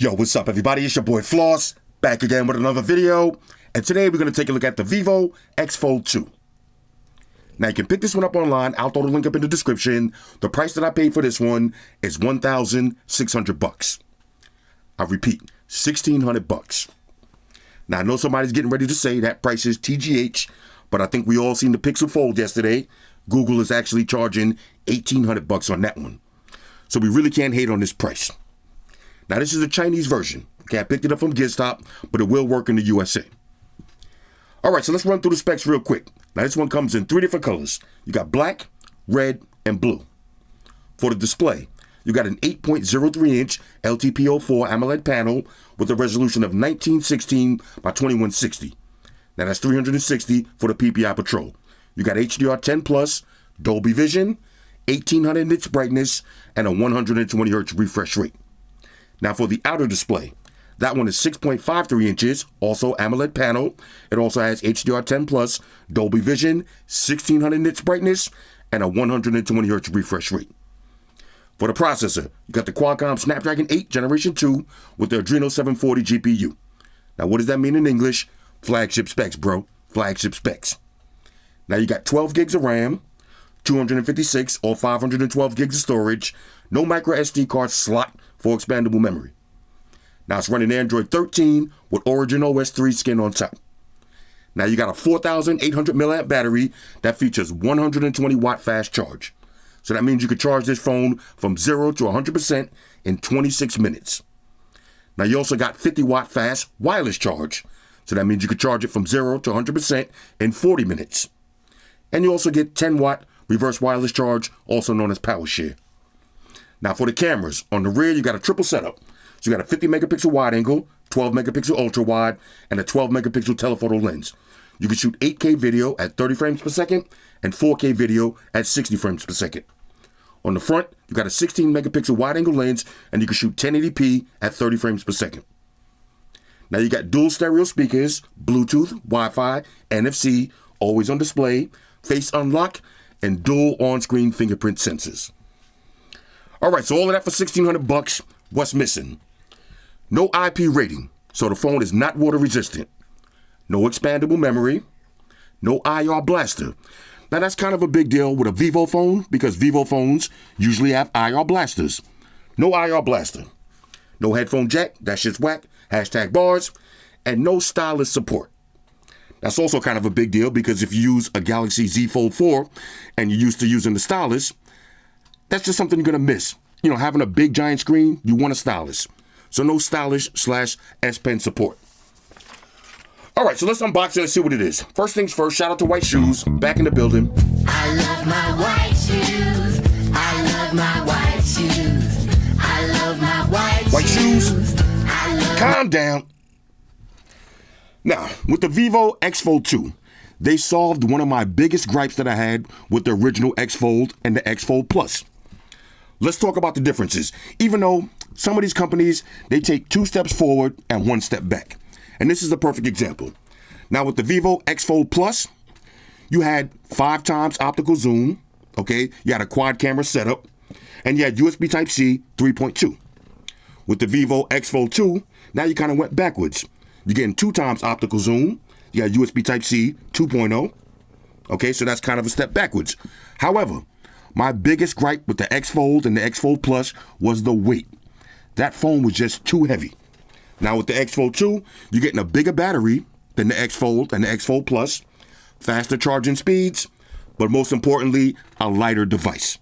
Yo, what's up everybody? It's your boy Floss, back again with another video. And today we're going to take a look at the Vivo X Fold 2. Now you can pick this one up online. I'll throw the link up in the description. The price that I paid for this one is $1,600. I repeat, $1,600. Now I know somebody's getting ready to say that price is TGH, but I think we all seen the Pixel Fold yesterday. Google is actually charging $1,800 on that one. So we really can't hate on this price. Now this is a Chinese version. Okay, I picked it up from GizTop, but it will work in the USA. All right, so let's run through the specs real quick. Now this one comes in 3 different colors. You got black, red, and blue. For the display, you got an 8.03-inch LTPO4 AMOLED panel with a resolution of 1916 by 2160. Now that's 360 for the PPI Patrol. You got HDR10 Plus, Dolby Vision, 1800 nits brightness, and a 120 Hz refresh rate. Now for the outer display, that one is 6.53 inches, also AMOLED panel. It also has HDR10 Plus, Dolby Vision, 1600 nits brightness, and a 120 Hz refresh rate. For the processor, you got the Qualcomm Snapdragon 8 Generation 2 with the Adreno 740 GPU. Now what does that mean in English? Flagship specs, bro. Flagship specs. Now you got 12 gigs of RAM, 256 or 512 gigs of storage, no micro SD card slot for expandable memory. Now it's running Android 13 with Origin OS 3 skin on top. Now you got a 4,800 milliamp battery that features 120 watt fast charge. So that means you could charge this phone from 0 to 100% in 26 minutes. Now you also got 50 watt fast wireless charge. So that means you could charge it from 0 to 100% in 40 minutes. And you also get 10 watt reverse wireless charge, also known as power share. Now for the cameras, on the rear you got a triple setup. So you got a 50 megapixel wide angle, 12 megapixel ultra wide, and a 12 megapixel telephoto lens. You can shoot 8K video at 30 frames per second and 4K video at 60 frames per second. On the front, you got a 16 megapixel wide angle lens and you can shoot 1080p at 30 frames per second. Now you got dual stereo speakers, Bluetooth, Wi-Fi, NFC, always on display, face unlock, and dual on-screen fingerprint sensors. All right, so all of that for $1,600. What's missing? No IP rating, so the phone is not water resistant. No expandable memory. No IR blaster. Now that's kind of a big deal with a Vivo phone because Vivo phones usually have IR blasters. No IR blaster. No headphone jack, that shit's whack. Hashtag bars. And no stylus support. That's also kind of a big deal because if you use a Galaxy Z Fold 4 and you're used to using the stylus, that's just something you're going to miss. You know, having a big giant screen, you want a stylus. So no stylus/S Pen support. All right, so let's unbox it and see what it is. First things first, shout out to White Shoes, back in the building. I love my white shoes. I love my white shoes. I love my white shoes. I love Calm down. Now, with the Vivo X Fold 2, they solved one of my biggest gripes that I had with the original X Fold and the X Fold Plus. Let's talk about the differences. Even though some of these companies, they take 2 steps forward and 1 step back. And this is a perfect example. Now with the Vivo X Fold Plus, you had 5 times optical zoom, okay? You had a quad camera setup, and you had USB Type-C 3.2. With the Vivo X Fold 2, now you kind of went backwards. You're getting 2 times optical zoom, you got USB Type-C 2.0, okay? So that's kind of a step backwards. However, my biggest gripe with the X Fold and the X Fold Plus was the weight. That phone was just too heavy. Now with the X Fold 2, you're getting a bigger battery than the X Fold and the X Fold Plus, faster charging speeds, but most importantly, a lighter device.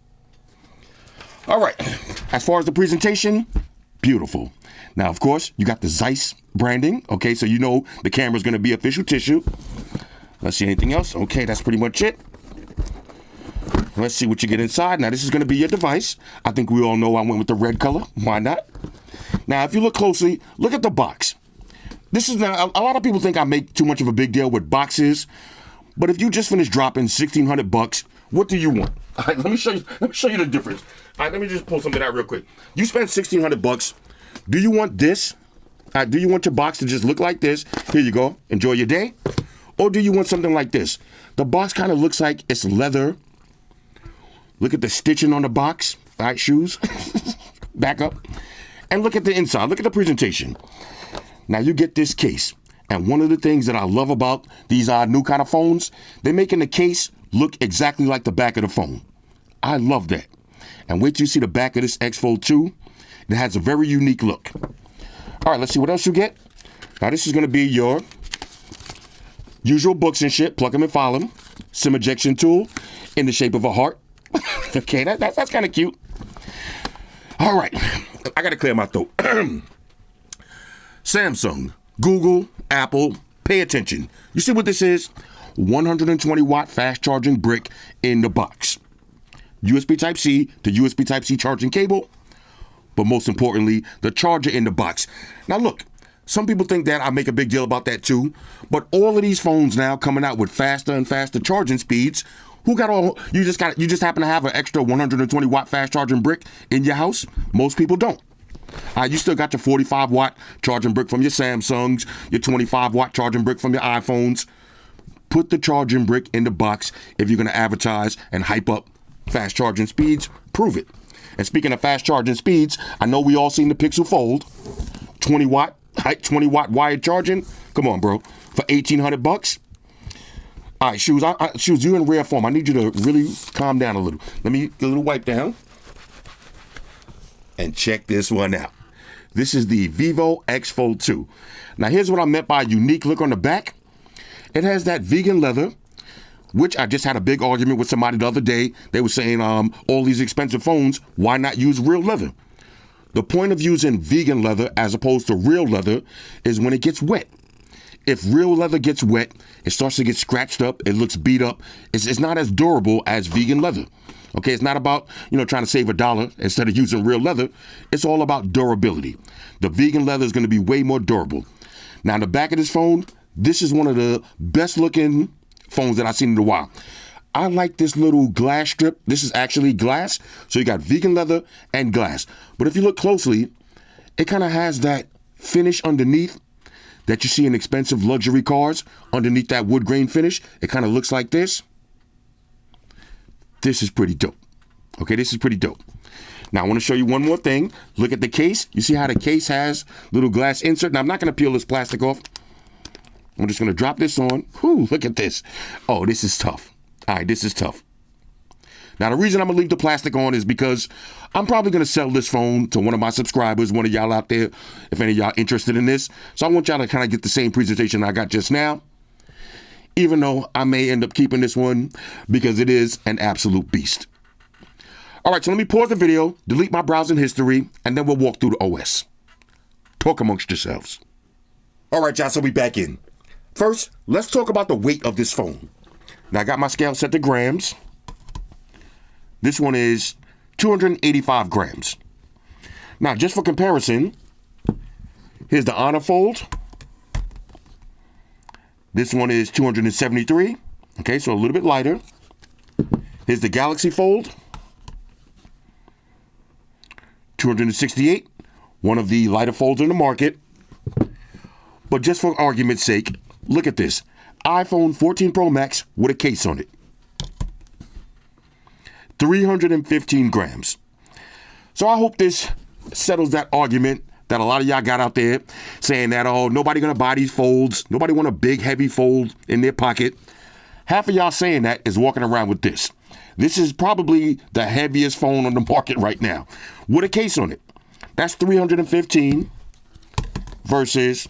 All right, as far as the presentation, beautiful. Now, of course, you got the Zeiss branding, okay, so you know the camera's gonna be official tissue. Let's see anything else. Okay, that's pretty much it. Let's see what you get inside. Now, this is gonna be your device. I think we all know I went with the red color. Why not? Now, if you look closely, look at the box. This is now, a lot of people think I make too much of a big deal with boxes, but if you just finished dropping $1,600, what do you want? All right, let me show you the difference. All right, let me just pull something out real quick. You spend $1,600. Do you want this? Do you want your box to just look like this? Here you go. Enjoy your day. Or do you want something like this? The box kind of looks like it's leather. Look at the stitching on the box. All right, shoes. Back up. And look at the inside. Look at the presentation. Now you get this case. And one of the things that I love about these new kind of phones, they're making the case look exactly like the back of the phone. I love that. And wait till you see the back of this X Fold 2. It has a very unique look. All right, let's see what else you get. Now this is going to be your usual books and shit. Plug them and file them. SIM ejection tool in the shape of a heart. Okay, that's kind of cute. All right, I got to clear my throat. Samsung, Google, Apple, pay attention. You see what this is? 120 watt fast charging brick in the box. USB Type-C to USB Type-C charging cable. But most importantly, the charger in the box. Now look, some people think that I make a big deal about that too. But all of these phones now coming out with faster and faster charging speeds. You just happen to have an extra 120 watt fast charging brick in your house? Most people don't. You still got your 45 watt charging brick from your Samsungs, your 25 watt charging brick from your iPhones. Put the charging brick in the box if you're going to advertise and hype up fast charging speeds. Prove it. And speaking of fast charging speeds, I know we all seen the Pixel Fold, 20 watt wired charging. Come on, bro, for $1,800. All right, Shoes, Shoes, you in rare form. I need you to really calm down a little. Let me get a little wipe down. And check this one out. This is the Vivo X Fold 2. Now, here's what I meant by unique look on the back. It has that vegan leather, which I just had a big argument with somebody the other day. They were saying, all these expensive phones, why not use real leather? The point of using vegan leather as opposed to real leather is when it gets wet. If real leather gets wet, it starts to get scratched up. It looks beat up. It's not as durable as vegan leather. Okay, it's not about, trying to save $1 instead of using real leather. It's all about durability. The vegan leather is going to be way more durable. Now, in the back of this phone, this is one of the best looking phones that I've seen in a while. I like this little glass strip. This is actually glass. So you got vegan leather and glass. But if you look closely, it kind of has that finish underneath that you see in expensive luxury cars. Underneath that wood grain finish, it kind of looks like this. This is pretty dope. Okay, this is pretty dope. Now, I want to show you one more thing. Look at the case. You see how the case has little glass insert? Now, I'm not going to peel this plastic off. I'm just going to drop this on. Whew, look at this. Oh, this is tough. All right, this is tough. Now, the reason I'm going to leave the plastic on is because I'm probably going to sell this phone to one of my subscribers, one of y'all out there, if any of y'all interested in this. So I want y'all to kind of get the same presentation I got just now, even though I may end up keeping this one because it is an absolute beast. All right, so let me pause the video, delete my browsing history, and then we'll walk through the OS. Talk amongst yourselves. All right, y'all, so we back in. First, let's talk about the weight of this phone. Now, I got my scale set to grams. This one is 285 grams. Now, just for comparison, here's the Honor Fold. This one is 273. Okay, so a little bit lighter. Here's the Galaxy Fold. 268. One of the lighter folds in the market. But just for argument's sake, look at this. iPhone 14 Pro Max with a case on it. 315 grams. So I hope this settles that argument that a lot of y'all got out there saying that, oh, nobody gonna buy these folds. Nobody want a big, heavy fold in their pocket. Half of y'all saying that is walking around with this. This is probably the heaviest phone on the market right now with a case on it. That's 315 versus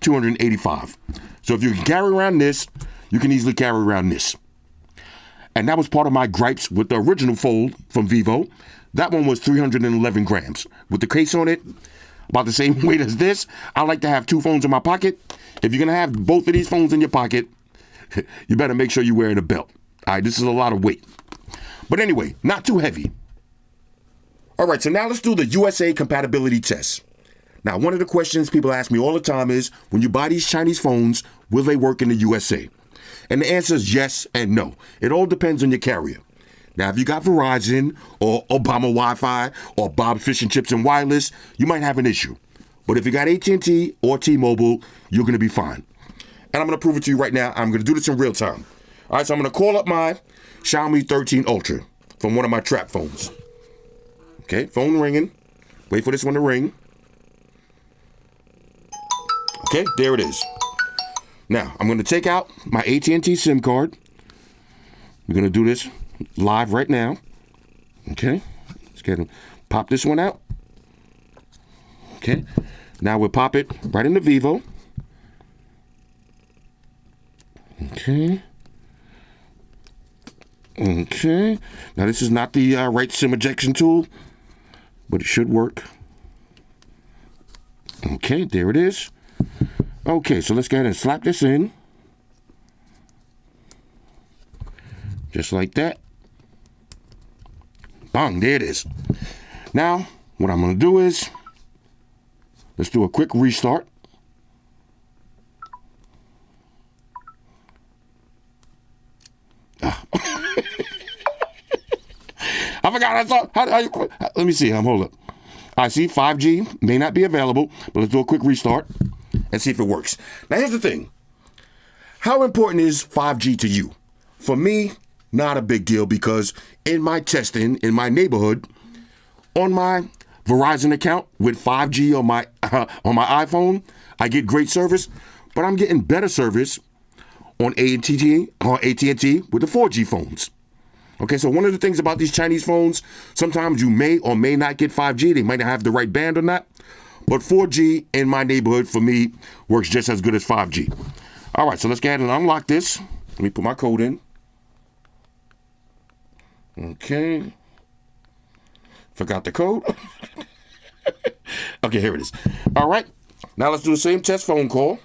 285. So if you can carry around this, you can easily carry around this. And that was part of my gripes with the original Fold from Vivo. That one was 311 grams. With the case on it, about the same weight as this. I like to have two phones in my pocket. If you're going to have both of these phones in your pocket, you better make sure you're wearing a belt. All right, this is a lot of weight. But anyway, not too heavy. All right, so now let's do the USA compatibility test. Now, one of the questions people ask me all the time is, when you buy these Chinese phones, will they work in the USA? And the answer is yes and no. It all depends on your carrier. Now, if you got Verizon or Obama Wi-Fi or Bob Fish and Chips and Wireless, you might have an issue. But if you got AT&T or T-Mobile, you're going to be fine. And I'm going to prove it to you right now. I'm going to do this in real time. All right, so I'm going to call up my Xiaomi 13 Ultra from one of my trap phones. Okay, phone ringing. Wait for this one to ring. Okay, there it is. Now, I'm going to take out my AT&T SIM card. We're going to do this live right now. Okay, let's get him. Pop this one out. Okay, now we'll pop it right in the Vivo. Okay. Okay. Now this is not the right SIM ejection tool, but it should work. Okay, there it is. Okay, so let's go ahead and slap this in. Just like that. Bang, there it is. Now, what I'm going to do is, let's do a quick restart. I forgot. I thought. How you, let me see. Hold up. I see 5G may not be available, but let's do a quick restart and see if it works. Now, here's the thing. How important is 5G to you? For me, not a big deal, because in my testing in my neighborhood, on my Verizon account with 5G on my iPhone, I get great service, but I'm getting better service on AT&T with the 4G phones. Okay, so one of the things about these Chinese phones, sometimes you may or may not get 5G. They might not have the right band or not. But 4G in my neighborhood, for me, works just as good as 5G. All right, so let's go ahead and unlock this. Let me put my code in. Okay. Forgot the code. Okay, here it is. All right, now let's do the same test phone call.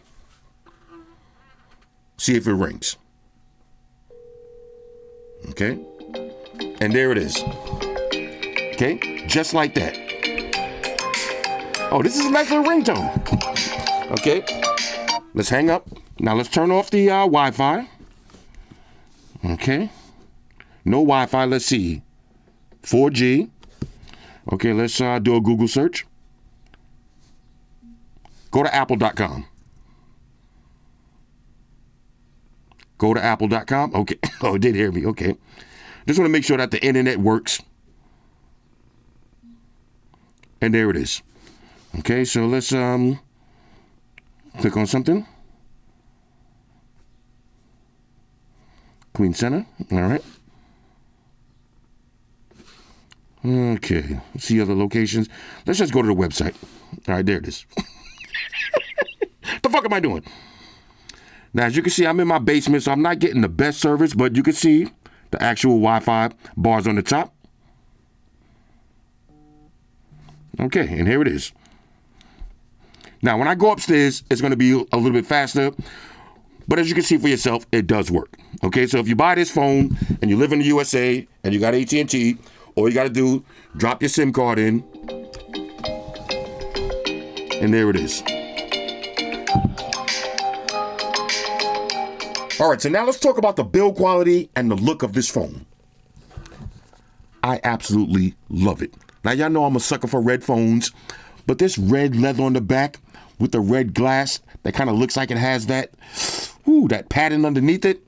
See if it rings. Okay. And there it is. Okay, just like that. Oh, this is a nice little ringtone. Okay, let's hang up. Now let's turn off the Wi-Fi. Okay, no Wi-Fi. Let's see, 4G. Okay, let's do a Google search. Go to apple.com. Go to apple.com. Okay, oh, it did hear me. Okay. Just want to make sure that the internet works. And there it is. Okay, so let's click on something. Queen Center. All right. Okay, let's see other locations. Let's just go to the website. All right, there it is. The fuck am I doing? Now, as you can see, I'm in my basement, so I'm not getting the best service, but you can see the actual Wi-Fi bars on the top. Okay, and here it is. Now, when I go upstairs, it's going to be a little bit faster. But as you can see for yourself, it does work. Okay, so if you buy this phone and you live in the USA and you got AT&T, all you got to do, drop your SIM card in. And there it is. All right, so now let's talk about the build quality and the look of this phone. I absolutely love it. Now, y'all know I'm a sucker for red phones, but this red leather on the back with the red glass that kind of looks like it has that padding underneath it.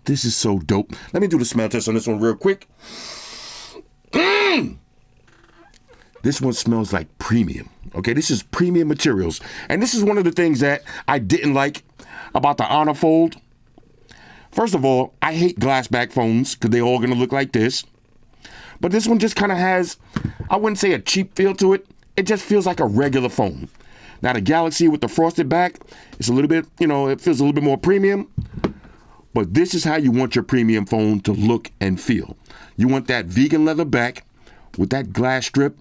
This is so dope. Let me do the smell test on this one real quick. This one smells like premium. Okay, this is premium materials. And this is one of the things that I didn't like about the Honor Fold. First of all, I hate glass back phones because they're all going to look like this. But this one just kind of has, I wouldn't say a cheap feel to it. It just feels like a regular phone. Now, the Galaxy with the frosted back, it's a little bit, it feels a little bit more premium. But this is how you want your premium phone to look and feel. You want that vegan leather back with that glass strip.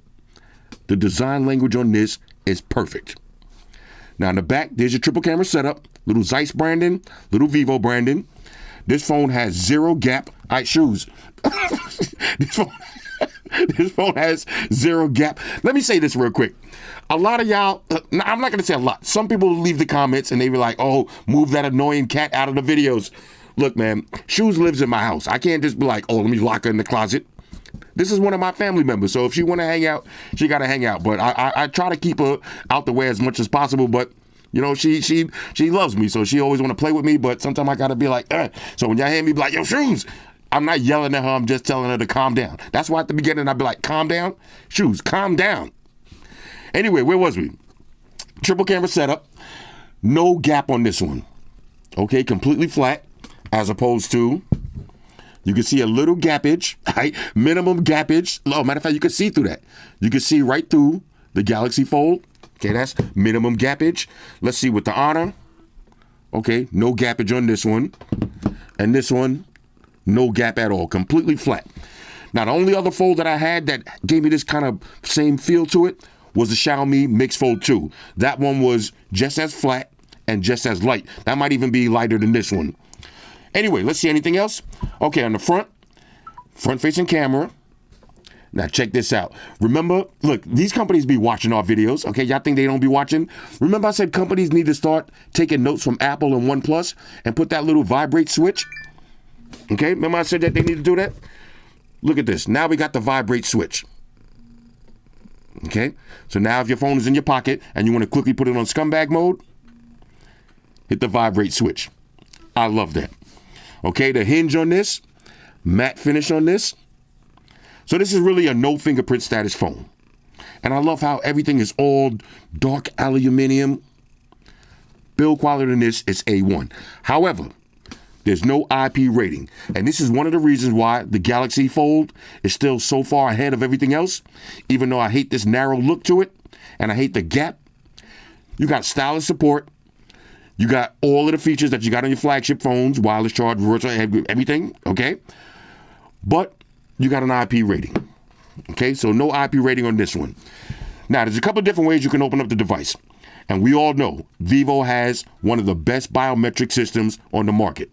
The design language on this is perfect. Now, in the back, there's your triple camera setup. Little Zeiss branding, little Vivo branding. This phone has zero gap. All right, shoes. This phone has zero gap. Let me say this real quick. A lot of y'all, I'm not going to say a lot. Some people leave the comments and they be like, oh, move that annoying cat out of the videos. Look, man, Shoes lives in my house. I can't just be like, oh, let me lock her in the closet. This is one of my family members. So if she want to hang out, she got to hang out. But I try to keep her out the way as much as possible. But she loves me, so she always want to play with me, but sometimes I gotta be like, So when y'all hear me be like, yo, Shoes, I'm not yelling at her, I'm just telling her to calm down. That's why at the beginning I'd be like, calm down. Shoes, calm down. Anyway, where was we? Triple camera setup. No gap on this one. Okay, completely flat, as opposed to, you can see a little gappage, right? Minimum gappage. Oh, matter of fact, you can see through that. You can see right through the Galaxy Fold. Okay, that's minimum gappage. Let's see with the Honor. Okay, no gappage on this one. And this one, no gap at all, completely flat. Now, the only other fold that I had that gave me this kind of same feel to it was the Xiaomi Mix Fold 2. That one was just as flat and just as light. That might even be lighter than this one. Anyway, let's see anything else. Okay, on the front-facing camera. Now, check this out. Remember, look, these companies be watching our videos, okay? Y'all think they don't be watching? Remember I said companies need to start taking notes from Apple and OnePlus and put that little vibrate switch? Okay, remember I said that they need to do that? Look at this. Now we got the vibrate switch. Okay, so now if your phone is in your pocket and you want to quickly put it on scumbag mode, hit the vibrate switch. I love that. Okay, the hinge on this, matte finish on this. So this is really a no fingerprint status phone. And I love how everything is all dark aluminum. Build quality in this is A1. However, there's no IP rating. And this is one of the reasons why the Galaxy Fold is still so far ahead of everything else, even though I hate this narrow look to it and I hate the gap. You got stylus support. You got all of the features that you got on your flagship phones, wireless charge, virtual, everything, okay? But you got an IP rating, okay? So no IP rating on this one. Now, there's a couple of different ways you can open up the device. And we all know Vivo has one of the best biometric systems on the market.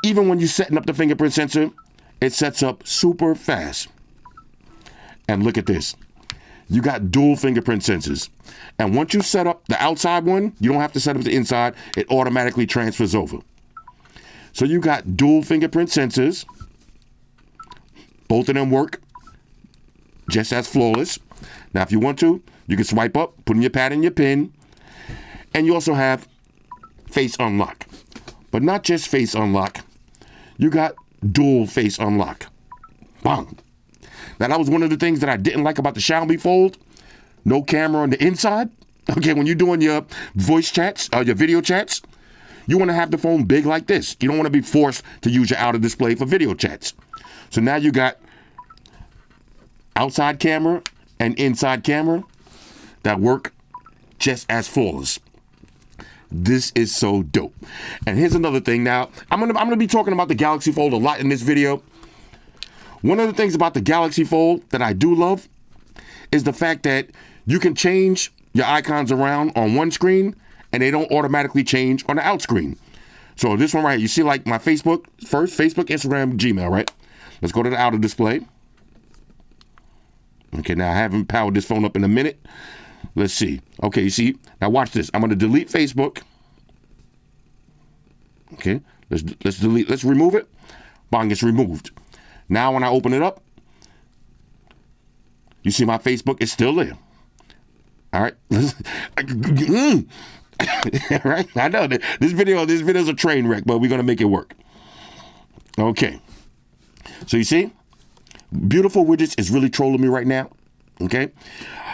Even when you're setting up the fingerprint sensor, it sets up super fast. And look at this. You got dual fingerprint sensors. And once you set up the outside one, you don't have to set up the inside. It automatically transfers over. So you got dual fingerprint sensors. Both of them work just as flawless. Now, if you want to, you can swipe up, put in your pad and your pin. And you also have face unlock. But not just face unlock. You got dual face unlock. Bang. Now, that was one of the things that I didn't like about the Xiaomi Fold. No camera on the inside. Okay, when you're doing your voice chats, your video chats, you want to have the phone big like this. You don't want to be forced to use your outer display for video chats. So now you got outside camera and inside camera that work just as flawless. This is so dope. And here's another thing. Now, I'm gonna be talking about the Galaxy Fold a lot in this video. One of the things about the Galaxy Fold that I do love is the fact that you can change your icons around on one screen and they don't automatically change on the out screen. So this one right here, you see like my Facebook, first Facebook, Instagram, Gmail, right? Let's go to the outer display. Okay, now I haven't powered this phone up in a minute. Let's see. Okay, you see, now watch this. I'm going to delete Facebook. Okay, let's delete, let's remove it. Bang, it's removed. Now when I open it up, you see my Facebook is still there. All right. All right, I know that this video's a train wreck, but we're going to make it work. Okay. So you see, beautiful widgets is really trolling me right now. Okay.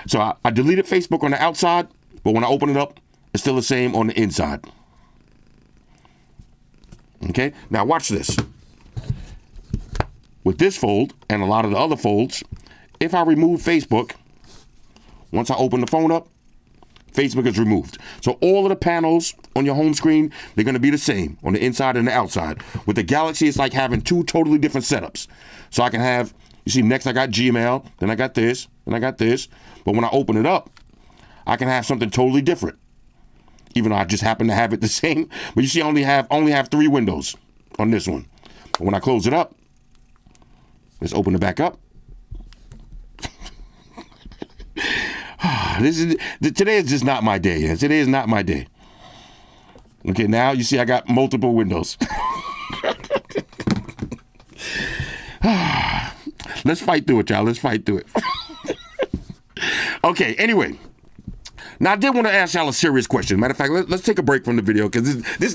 So I deleted Facebook on the outside, but when I open it up, it's still the same on the inside. Okay. Now watch this. With this fold and a lot of the other folds, if I remove Facebook, once I open the phone up, Facebook is removed. So all of the panels on your home screen, they're going to be the same on the inside and the outside. With the Galaxy, it's like having two totally different setups. So I can have, you see, next I got Gmail, then I got this, then I got this. But when I open it up, I can have something totally different. Even though I just happen to have it the same. But you see, I only have 3 windows on this one. But when I close it up, let's open it back up. Today is just not my day. Today is not my day. Okay, now you see I got multiple windows. Let's fight through it, y'all. Let's fight through it. Okay, anyway. Now, I did want to ask y'all a serious question. Matter of fact, let's take a break from the video because this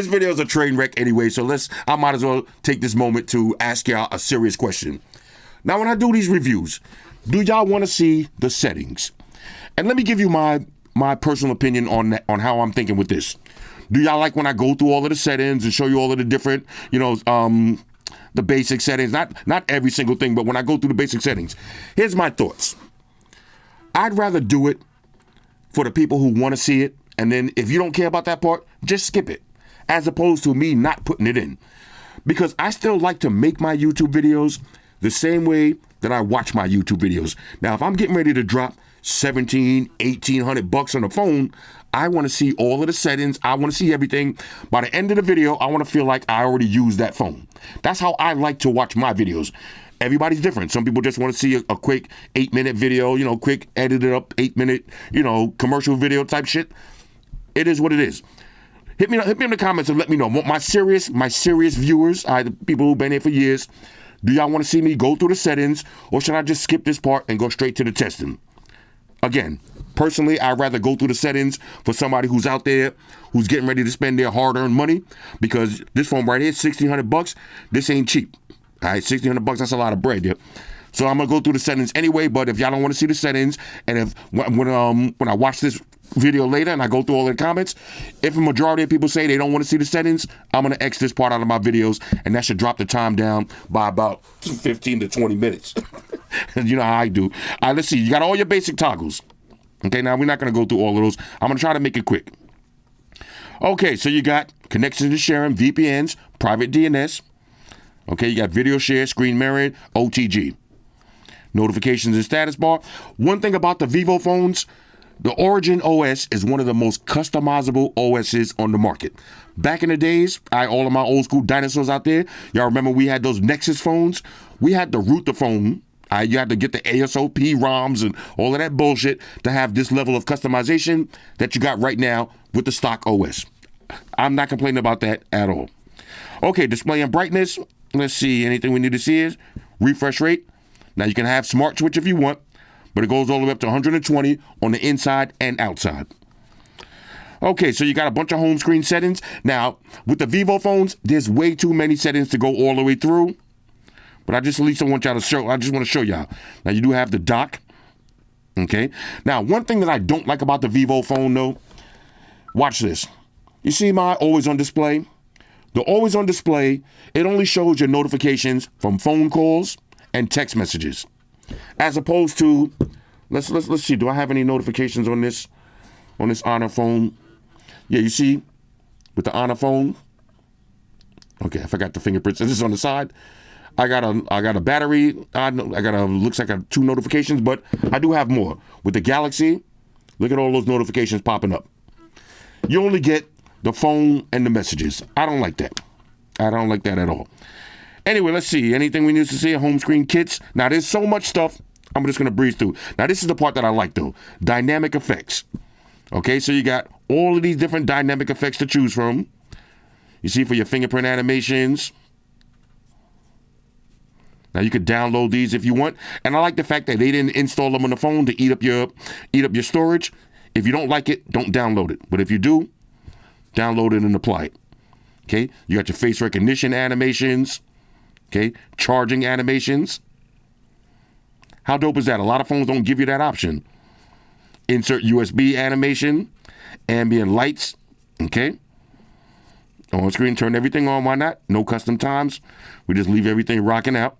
video is a train wreck anyway. So I might as well take this moment to ask y'all a serious question. Now, when I do these reviews, do y'all want to see the settings? And let me give you my personal opinion on how I'm thinking with this. Do y'all like when I go through all of the settings and show you all of the different, the basic settings? Not every single thing, but when I go through the basic settings, here's my thoughts. I'd rather do it for the people who want to see it, and then if you don't care about that part, just skip it, as opposed to me not putting it in. Because I still like to make my YouTube videos the same way that I watch my YouTube videos. Now, if I'm getting ready to drop $1,800 on the phone, I want to see all of the settings. I want to see everything. By the end of the video, I want to feel like I already used that phone. That's how I like to watch my videos. Everybody's different. Some people just want to see a quick 8-minute video, quick edited up 8-minute, commercial video type shit. It is what it is. Hit me in the comments and let me know. My serious viewers, the people who've been here for years, do y'all want to see me go through the settings, or should I just skip this part and go straight to the testing? Again, personally, I'd rather go through the settings for somebody who's out there, who's getting ready to spend their hard-earned money, because this phone right here, $1,600, this ain't cheap. All right, $1,600, that's a lot of bread, yeah. So I'm gonna go through the settings anyway. But if y'all don't want to see the settings, and when I watch this video later and I go through all the comments, if a majority of people say they don't want to see the settings, I'm gonna X this part out of my videos, and that should drop the time down by about 15 to 20 minutes. You know how I do. All right, let's see. You got all your basic toggles. Okay, now we're not gonna go through all of those. I'm gonna try to make it quick. Okay, so you got connections and sharing, VPNs, private DNS. Okay, you got video share, screen mirroring, OTG. Notifications and status bar. One thing about the Vivo phones, the Origin OS is one of the most customizable OSs on the market. Back in the days, all of my old school dinosaurs out there, y'all remember we had those Nexus phones? We had to root the phone. You had to get the ASOP ROMs and all of that bullshit to have this level of customization that you got right now with the stock OS. I'm not complaining about that at all. Okay, display and brightness. Let's see, anything we need to see is refresh rate. Now, you can have smart switch if you want, but it goes all the way up to 120 on the inside and outside. Okay, so you got a bunch of home screen settings. Now, with the Vivo phones, there's way too many settings to go all the way through, but I just want to show y'all. Now, you do have the dock. Okay. Now, one thing that I don't like about the Vivo phone, though, watch this. You see my always on display? The always on display, it only shows your notifications from phone calls and text messages, as opposed to, let's see, do I have any notifications on this Honor phone? Yeah, you see, with the Honor phone. Okay, I forgot the fingerprints. This is on the side. I got a battery. Looks like 2 notifications, but I do have more. With the Galaxy, look at all those notifications popping up. You only get the phone and the messages. I don't like that. I don't like that at all. Anyway, let's see. Anything we need to see? Home screen kits. Now, there's so much stuff. I'm just going to breeze through. Now, this is the part that I like, though. Dynamic effects. Okay, so you got all of these different dynamic effects to choose from. You see, for your fingerprint animations. Now, you could download these if you want. And I like the fact that they didn't install them on the phone to eat up your storage. If you don't like it, don't download it. But if you do, download it and apply it. Okay, you got your face recognition animations. Okay, charging animations. How dope is that? A lot of phones don't give you that option. Insert USB animation, ambient lights. Okay, on screen, turn everything on. Why not? No custom times. We just leave everything rocking out.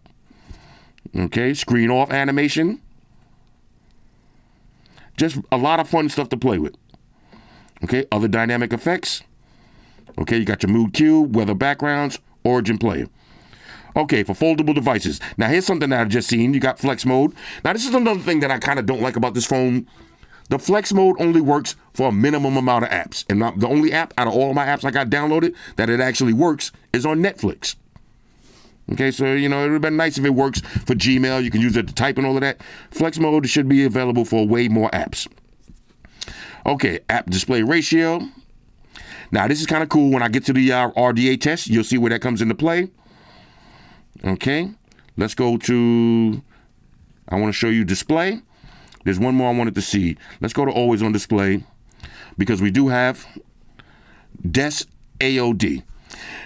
Okay, screen off animation. Just a lot of fun stuff to play with. Okay, other dynamic effects. Okay, you got your mood cue, weather backgrounds, Origin player. Okay, for foldable devices. Now, here's something that I've just seen. You got flex mode. Now, this is another thing that I kind of don't like about this phone. The flex mode only works for a minimum amount of apps. And the only app out of all of my apps I got downloaded that it actually works is on Netflix. Okay, so, it would have been nice if it works for Gmail. You can use it to type and all of that. Flex mode should be available for way more apps. Okay, app display ratio. Now, this is kind of cool. When I get to the RDA test, you'll see where that comes into play. Okay, let's go to, I want to show you display. There's one more I wanted to see. Let's go to always on display, because we do have DES AOD.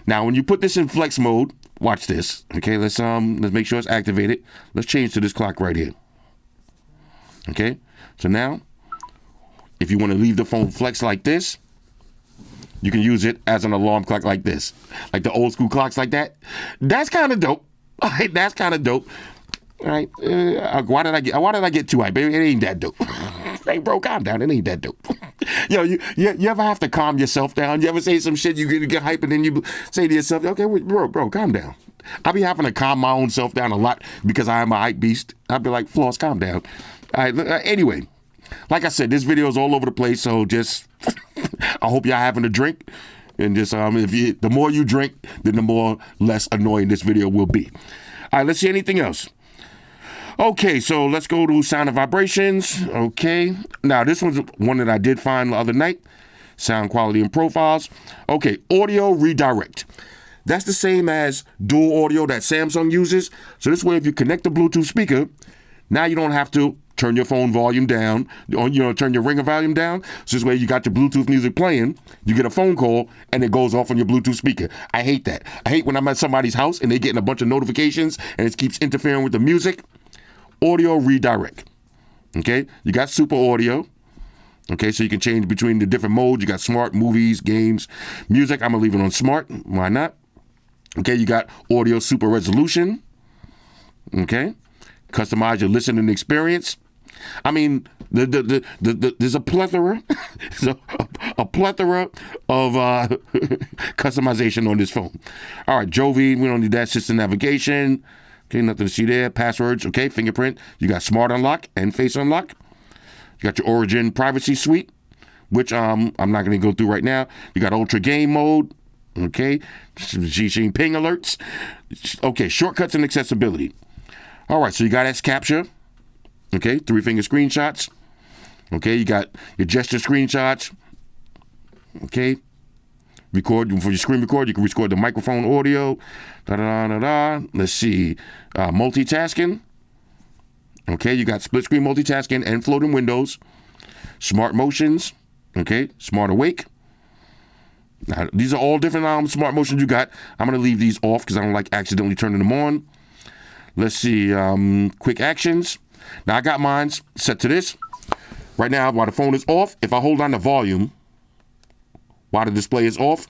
Now, when you put this in flex mode, watch this. Okay, let's make sure it's activated. Let's change to this clock right here. Okay, so now If you want to leave the phone flex like this, you can use it as an alarm clock like this. Like the old school clocks like that. That's kind of dope. All right, that's kind of dope. All right, why did I get too hype, baby? It ain't that dope. Hey, bro, calm down. It ain't that dope. Yo, you ever have to calm yourself down? You ever say some shit, you get hype, and then you say to yourself, okay, wait, bro, calm down. I be having to calm my own self down a lot because I am a hype beast. I'll be like, Floss, calm down. All right, anyway, like I said, this video is all over the place, so just I hope y'all having a drink. And just the more you drink, then the more less annoying this video will be. All right, let's see anything else. Okay, so let's go to sound and vibrations. Okay, now this one's one that I did find the other night. Sound quality and profiles. Okay, audio redirect. That's the same as dual audio that Samsung uses. So this way, if you connect the Bluetooth speaker, now you don't have to turn your phone volume down, turn your ringer volume down. So this way you got your Bluetooth music playing, you get a phone call, and it goes off on your Bluetooth speaker. I hate that. I hate when I'm at somebody's house and they're getting a bunch of notifications and it keeps interfering with the music. Audio redirect. Okay, you got super audio. Okay, so you can change between the different modes. You got smart, movies, games, music. I'm gonna leave it on smart. Why not? Okay, you got audio super resolution. Okay, customize your listening experience. I mean, there's a plethora, a plethora of customization on this phone. All right, Jovi, we don't need that. System navigation. Okay, nothing to see there. Passwords, okay, fingerprint. You got smart unlock and face unlock. You got your Origin privacy suite, which I'm not going to go through right now. You got ultra game mode, okay. G-Sheen ping alerts. Okay, shortcuts and accessibility. All right, so you got S capture, okay, 3-finger screenshots. Okay, you got your gesture screenshots. Okay. Record for your screen record. You can record the microphone audio. Let's see. Multitasking. Okay, you got split screen multitasking and floating windows. Smart motions. Okay, smart awake. Now, these are all different smart motions you got. I'm going to leave these off because I don't like accidentally turning them on. Let's see. Quick actions. Now, I got mine set to this. Right now, while the phone is off, if I hold on the volume, while the display is off,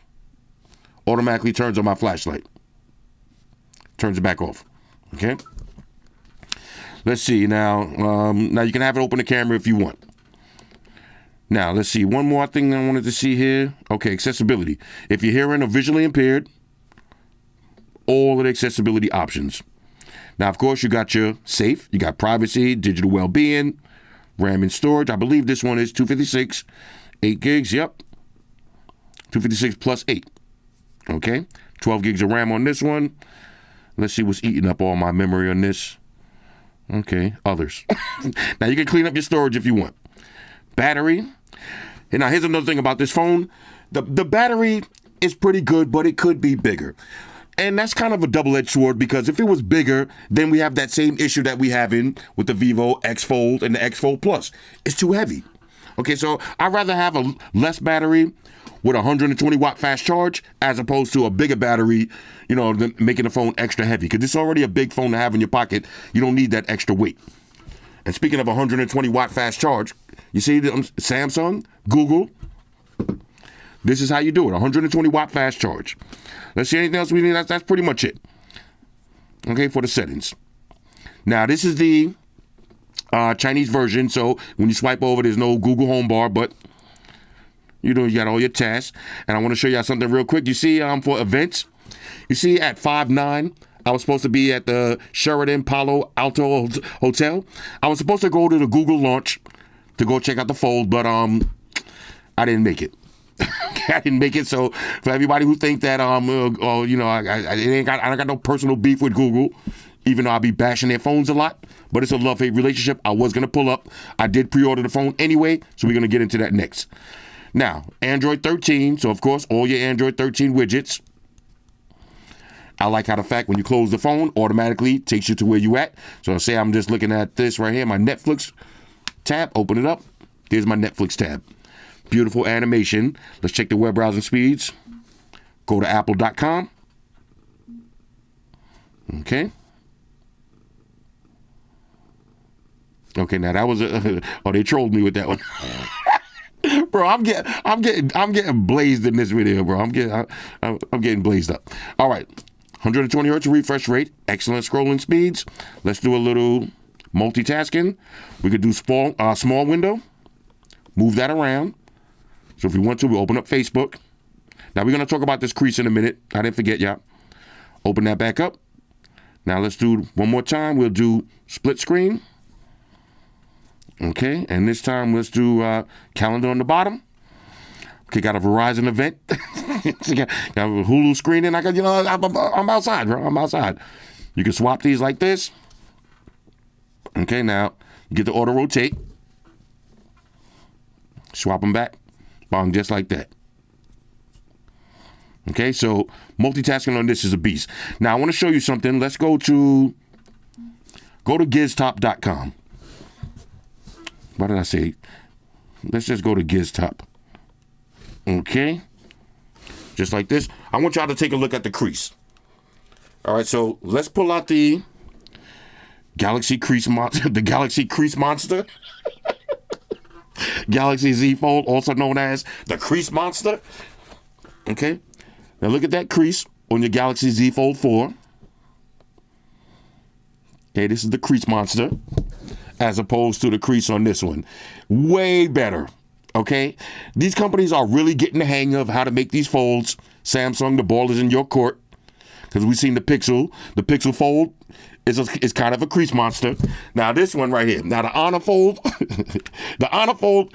automatically turns on my flashlight. Turns it back off. Okay? Let's see. Now you can have it open the camera if you want. Now, let's see. One more thing I wanted to see here. Okay, accessibility. If you're hearing or visually impaired, all of the accessibility options. Now, of course, you got your safe. You got privacy, digital well-being, RAM and storage. I believe this one is 256, 8 gigs. Yep. 256 plus 8. Okay. 12 gigs of RAM on this one. Let's see what's eating up all my memory on this. Okay. Others. Now, you can clean up your storage if you want. Battery. And now, here's another thing about this phone. The battery is pretty good, but it could be bigger. And that's kind of a double-edged sword because if it was bigger, then we have that same issue that we have with the Vivo X Fold and the X Fold Plus. It's too heavy. Okay, so I'd rather have a less battery with 120 watt fast charge as opposed to a bigger battery, making the phone extra heavy. Because it's already a big phone to have in your pocket. You don't need that extra weight. And speaking of 120 watt fast charge, you see Samsung, Google, this is how you do it, 120 watt fast charge. Let's see anything else we need. That's pretty much it. Okay, for the settings. Now, this is the Chinese version, so when you swipe over, there's no Google home bar, but you got all your tasks. And I want to show you something real quick. You see, for events, you see at 5/9, I was supposed to be at the Sheraton Palo Alto Hotel. I was supposed to go to the Google launch to go check out the Fold, but I didn't make it. I didn't make it. So for everybody who think that I don't got no personal beef with Google, even though I'll be bashing their phones a lot, but it's a love-hate relationship. I was gonna pull up. I did pre-order the phone anyway, so we're gonna get into that next. Now, Android 13. So of course, all your Android 13 widgets. I like how the fact when you close the phone, automatically takes you to where you at. So say I'm just looking at this right here, my Netflix tab. Open it up. There's my Netflix tab. Beautiful animation. Let's check the web browsing speeds. Go to apple.com. Okay. Okay, now that was they trolled me with that one. Bro, I'm getting blazed in this video, bro. I'm getting blazed up. All right, 120 hertz refresh rate, excellent scrolling speeds. Let's do a little multitasking. We could do small window, move that around. So if we want to, we open up Facebook. Now we're gonna talk about this crease in a minute. I didn't forget y'all. Open that back up. Now let's do one more time. We'll do split screen. Okay, and this time let's do calendar on the bottom. Okay, got a Verizon event. got a Hulu screen, and I'm outside, bro. I'm outside. You can swap these like this. Okay, now you get the auto rotate. Swap them back. Bong, just like that. Okay, so multitasking on this is a beast. Now I want to show you something. Let's go to giztop.com. What did I say? Let's just go to GizTop. Okay. Just like this. I want y'all to take a look at the crease. All right, so let's pull out the Galaxy Crease Monster, the Galaxy Crease Monster. Galaxy Z Fold, also known as the Crease Monster. Okay. Now look at that crease on your Galaxy Z Fold 4. Okay, this is the Crease Monster, as opposed to the crease on this one. Way better, okay? These companies are really getting the hang of how to make these folds. Samsung, the ball is in your court, because we've seen the Pixel. The Pixel Fold is kind of a crease monster. Now this one right here, now the Honor Fold, the Honor Fold,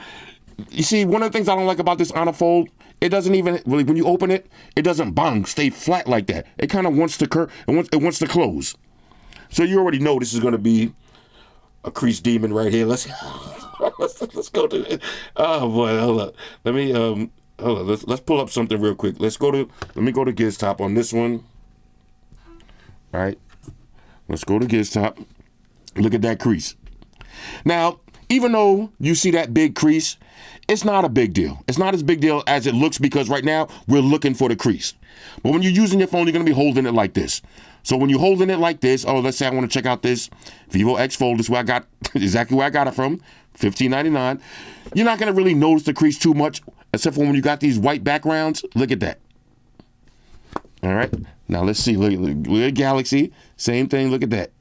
you see, one of the things I don't like about this Honor Fold, it doesn't even, really, when you open it, it doesn't stay flat like that. It kind of wants to curve, it wants to close. So you already know this is going to be a crease demon right here. Let's go to it. Oh boy, hold up. Let me hold on. Let's pull up something real quick. Let me go to GizTop on this one. All right. Let's go to GizTop. Look at that crease. Now, even though you see that big crease, it's not a big deal. It's not as big deal as it looks, because right now we're looking for the crease. But when you're using your phone, you're going to be holding it like this. So when you're holding it like this, let's say I want to check out this Vivo X Fold. This is where I got exactly where I got it from, $15.99. You're not going to really notice the crease too much, except for when you got these white backgrounds. Look at that. All right. Now let's see. Look at Galaxy. Same thing. Look at that.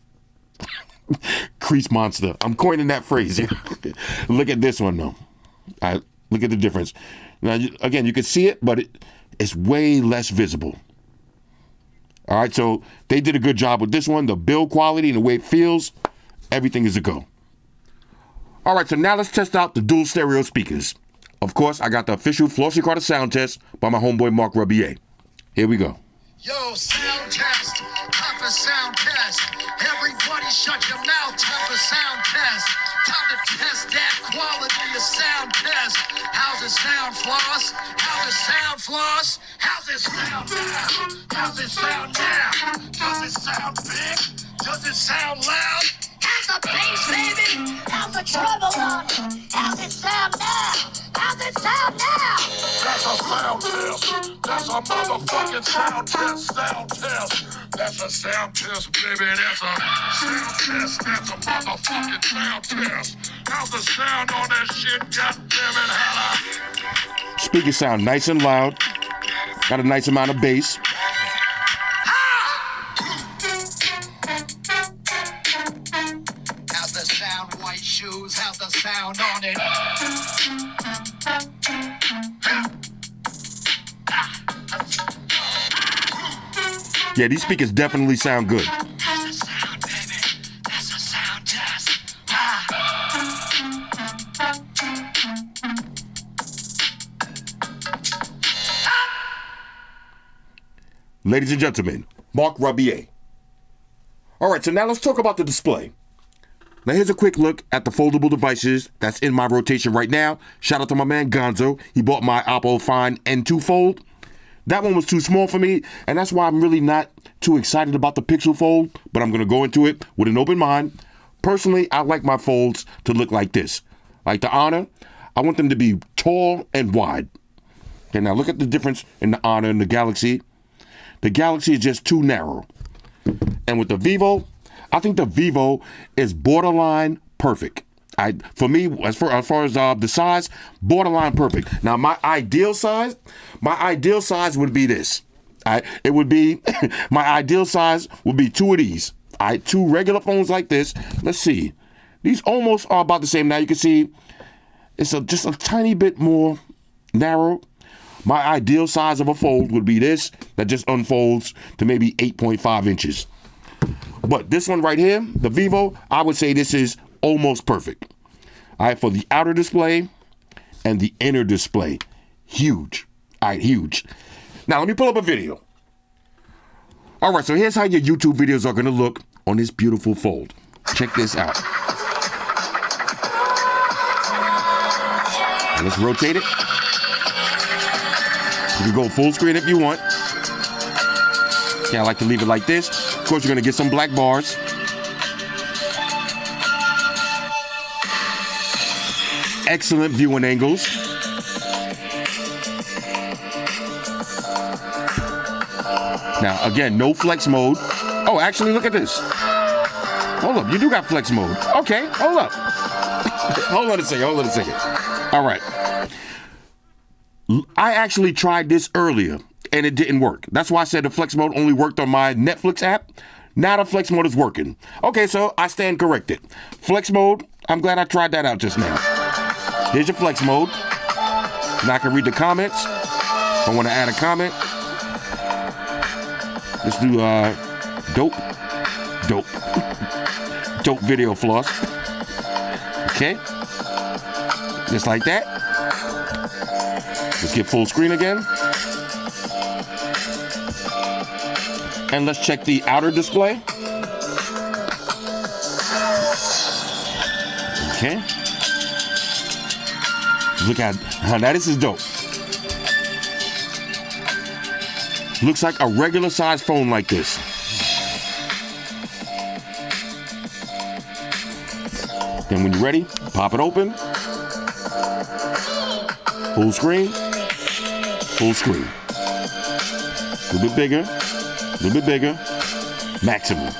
Crease monster. I'm coining that phrase. Look at this one, though. All right. Look at the difference. Now, again, you can see it, but it's way less visible. All right, so they did a good job with this one. The build quality and the way it feels, everything is a go. All right, so now let's test out the dual stereo speakers. Of course, I got the official Flossy Carter sound test by my homeboy Mark Rubier. Here we go. Yo, sound test, time for sound test. Everybody shut your mouth, time for sound test. Time to test that quality of sound test. How's it sound, Floss? How's it sound, Floss? How's it sound now? How's it sound now? Does it sound big? Does it sound loud? How's the bass, baby? How's the treble on it? How's it sound now? How's it sound now? That's a sound test. That's a motherfucking sound test. Sound test. That's a sound test, baby. That's a sound test. That's a motherfucking sound test. How's the sound on that shit? God damn it, holla. Speakers sound nice and loud. Got a nice amount of bass. How's the sound, white shoes? How's the sound on it? Yeah, these speakers definitely sound good. How's the sound, baby? That's a sound test. Ladies and gentlemen, Mark Rubier. All right, so now let's talk about the display. Now here's a quick look at the foldable devices that's in my rotation right now. Shout out to my man Gonzo. He bought my Oppo Find N2 Fold. That one was too small for me, and that's why I'm really not too excited about the Pixel Fold, but I'm going to go into it with an open mind. Personally, I like my folds to look like this. Like the Honor, I want them to be tall and wide. Okay, now look at the difference in the Honor and the Galaxy. The Galaxy is just too narrow. And with the Vivo, I think the Vivo is borderline perfect. For me, as far as the size, borderline perfect. Now, my ideal size would be this. It would be my ideal size would be two of these. Two regular phones like this. Let's see. These almost are about the same. Now you can see it's just a tiny bit more narrow. My ideal size of a fold would be this, that just unfolds to maybe 8.5 inches. But this one right here, the Vivo, I would say this is almost perfect. All right, for the outer display and the inner display, huge. All right, huge. Now let me pull up a video. All right, so here's how your YouTube videos are gonna look on this beautiful fold. Check this out. Let's rotate it. You can go full screen if you want. Okay, I like to leave it like this. Of course, you're gonna get some black bars. Excellent viewing angles. Now, again, no flex mode. Oh, actually, look at this. Hold up, you do got flex mode. Okay, hold up. Hold on a second. All right. I actually tried this earlier, and it didn't work. That's why I said the flex mode only worked on my Netflix app. Now the flex mode is working. Okay, so I stand corrected. Flex mode, I'm glad I tried that out just now. Here's your flex mode. Now I can read the comments. If I want to add a comment. Let's do dope video floss. Okay, just like that. Let's get full screen again. And let's check the outer display. Okay. Look at now, this is dope. Looks like a regular size phone like this. Then when you're ready, pop it open. Full screen. Full screen. A little bit bigger. Maximum.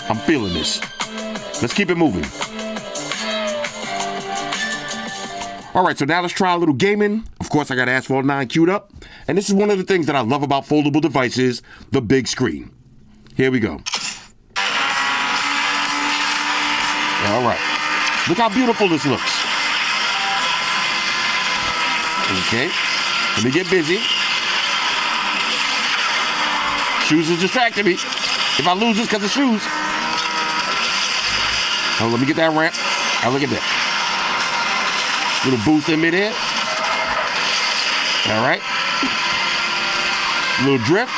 I'm feeling this. Let's keep it moving. All right, so now let's try a little gaming. Of course, I got Asphalt 9 queued up. And this is one of the things that I love about foldable devices, the big screen. Here we go. All right. Look how beautiful this looks. Okay. Let me get busy. Shoes is distracting me. If I lose this because of shoes. Oh, let me get that ramp. Oh, look at that. Little boost in midair. All right. Little drift.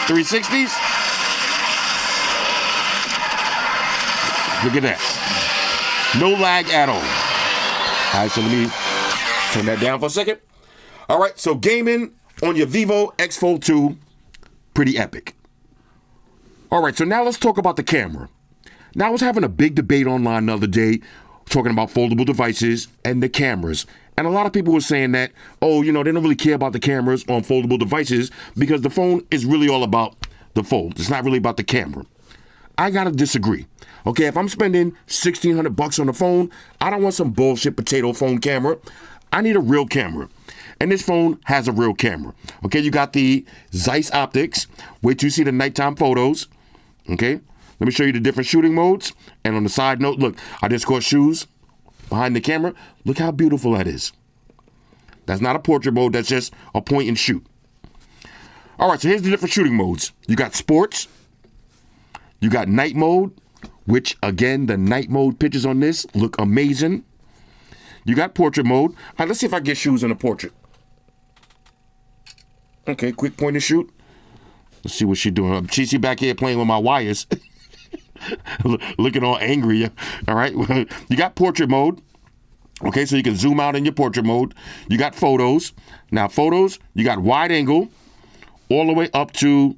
360s. Look at that. No lag at all. All right, so let me turn that down for a second. All right, so gaming on your Vivo X Fold 2, pretty epic. All right, so now let's talk about the camera. Now I was having a big debate online the other day talking about foldable devices and the cameras. And a lot of people were saying that, oh, they don't really care about the cameras on foldable devices because the phone is really all about the fold. It's not really about the camera. I gotta disagree. Okay, if I'm spending $1,600 on the phone, I don't want some bullshit potato phone camera. I need a real camera. And this phone has a real camera. Okay, you got the Zeiss optics. Wait till you see the nighttime photos. Okay, let me show you the different shooting modes. And on the side note, look, I just caught shoes behind the camera. Look how beautiful that is. That's not a portrait mode, that's just a point and shoot. All right, so here's the different shooting modes. You got sports. You got night mode, which again, the night mode pictures on this look amazing. You got portrait mode. All right, let's see if I get shoes in a portrait. Okay, quick point and shoot. Let's see what she's doing. She's back here playing with my wires. Looking all angry. All right, you got portrait mode. Okay, so you can zoom out in your portrait mode. You got photos. Now photos, you got wide angle all the way up to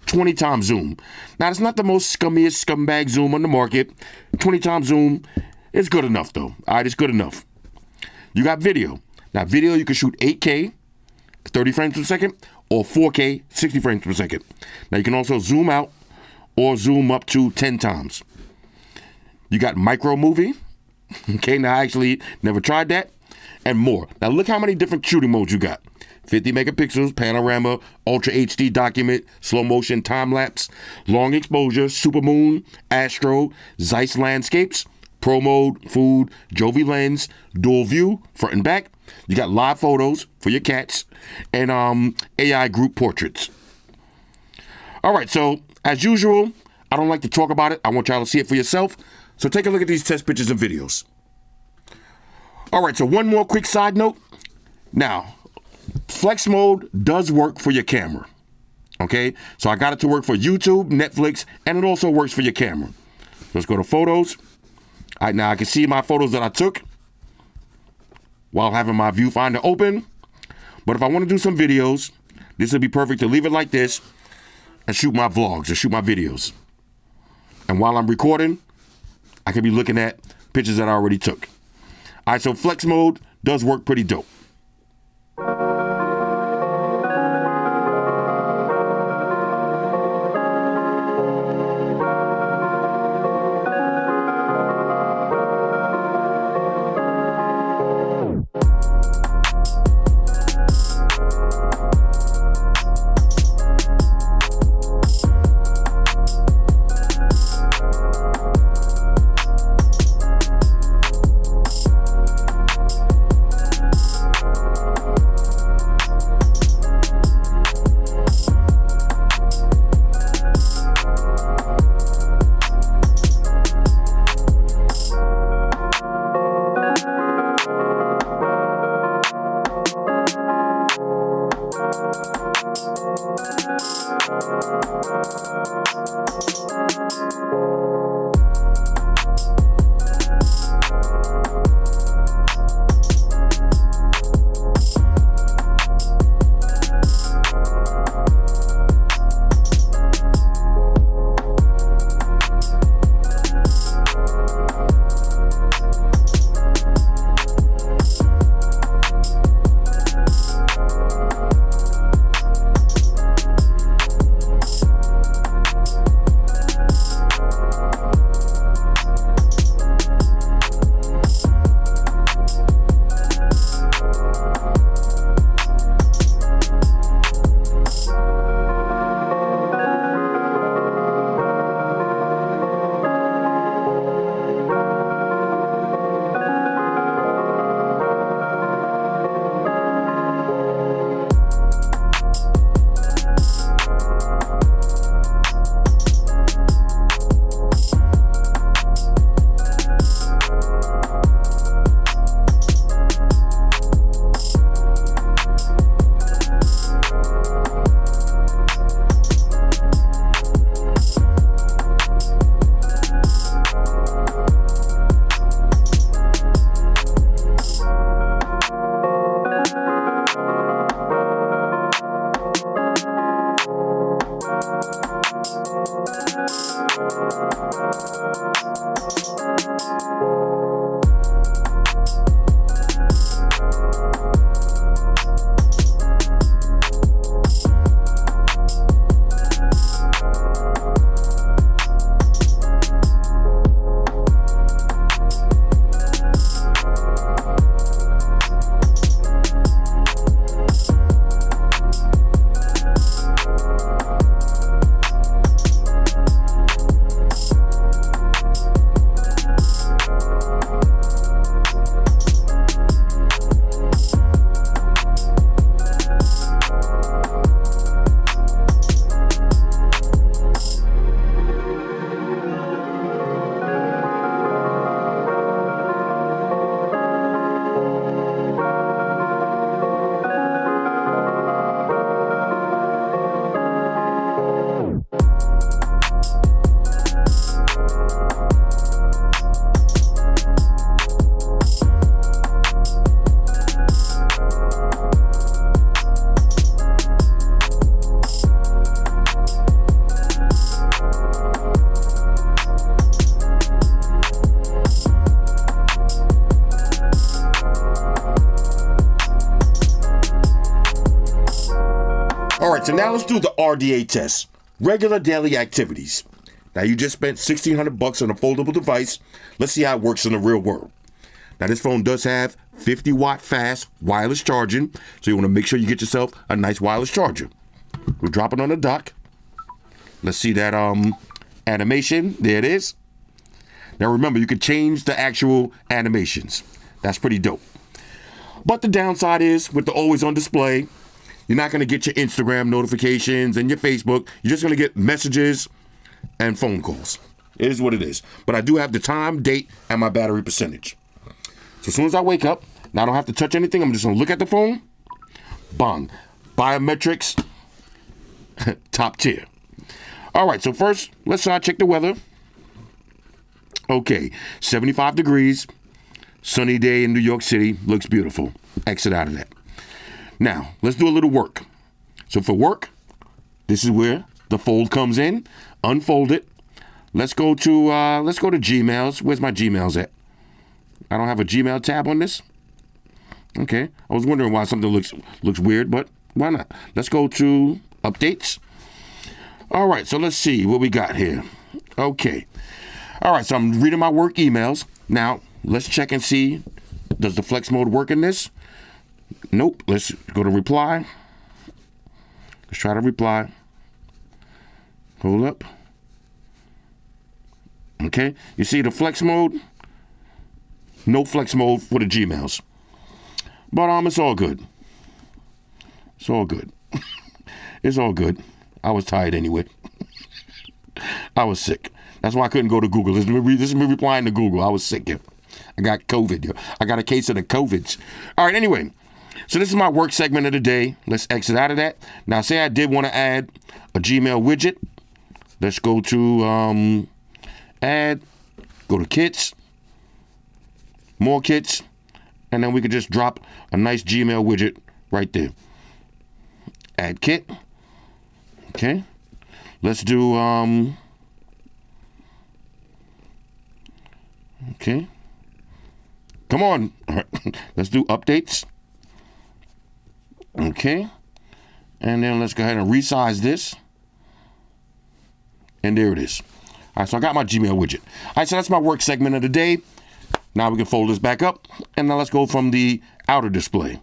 20 times zoom. Now, it's not the most scummiest scumbag zoom on the market. 20 times zoom is good enough, though. All right, it's good enough. You got video. Now, video, you can shoot 8K, 30 frames per second, or 4K, 60 frames per second. Now, you can also zoom out or zoom up to 10 times. You got micro movie. Okay, now I actually never tried that. And more. Now look how many different shooting modes you got. 50 megapixels, panorama, ultra HD document, slow motion time lapse, long exposure, super moon, astro, Zeiss landscapes, pro mode, food, Jovi lens, dual view, front and back. You got live photos for your cats and AI group portraits. All right, so as usual, I don't like to talk about it. I want y'all to see it for yourself. So take a look at these test pictures and videos. All right, so one more quick side note. Now, flex mode does work for your camera. Okay, so I got it to work for YouTube, Netflix, and it also works for your camera. Let's go to photos. All right, now I can see my photos that I took while having my viewfinder open. But if I want to do some videos, this would be perfect to leave it like this and shoot my vlogs or shoot my videos. And while I'm recording, I could be looking at pictures that I already took. All right, so flex mode does work pretty dope. All right, so now let's do the RDA test. Regular daily activities. Now you just spent $1,600 on a foldable device. Let's see how it works in the real world. Now this phone does have 50-watt fast wireless charging, so you want to make sure you get yourself a nice wireless charger. We'll drop it on the dock. Let's see that animation. There it is. Now remember, you can change the actual animations. That's pretty dope. But the downside is, with the always on display, you're not going to get your Instagram notifications and your Facebook. You're just going to get messages and phone calls. It is what it is. But I do have the time, date, and my battery percentage. So as soon as I wake up, now I don't have to touch anything. I'm just going to look at the phone. Bang. Biometrics. Top tier. All right, so first, let's check the weather. Okay, 75 degrees. Sunny day in New York City. Looks beautiful. Exit out of that. Now, let's do a little work. So for work, this is where the fold comes in. Unfold it. Let's go to Gmails. Where's my Gmails at? I don't have a Gmail tab on this. Okay. I was wondering why something looks weird, but why not? Let's go to updates. All right, so let's see what we got here. Okay. All right, so I'm reading my work emails. Now, let's check and see, does the flex mode work in this? Nope. Let's go to reply. Let's try to reply. Hold up. Okay. You see the flex mode? No flex mode for the Gmails. But it's all good. It's all good. It's all good. I was tired anyway. I was sick. That's why I couldn't go to Google. This is me replying to Google. I was sick. Yo. I got COVID. Yo. I got a case of the COVIDs. All right, anyway. So this is my work segment of the day. Let's exit out of that. Now, say I did want to add a Gmail widget. Let's go to add. Go to kits. More kits. And then we could just drop a nice Gmail widget right there. Add kit. Okay. Let's do, okay. Come on. Let's do updates. Okay. And then let's go ahead and resize this. And there it is. All right, so I got my Gmail widget. All right, so that's my work segment of the day. Now we can fold this back up. And now let's go from the outer display.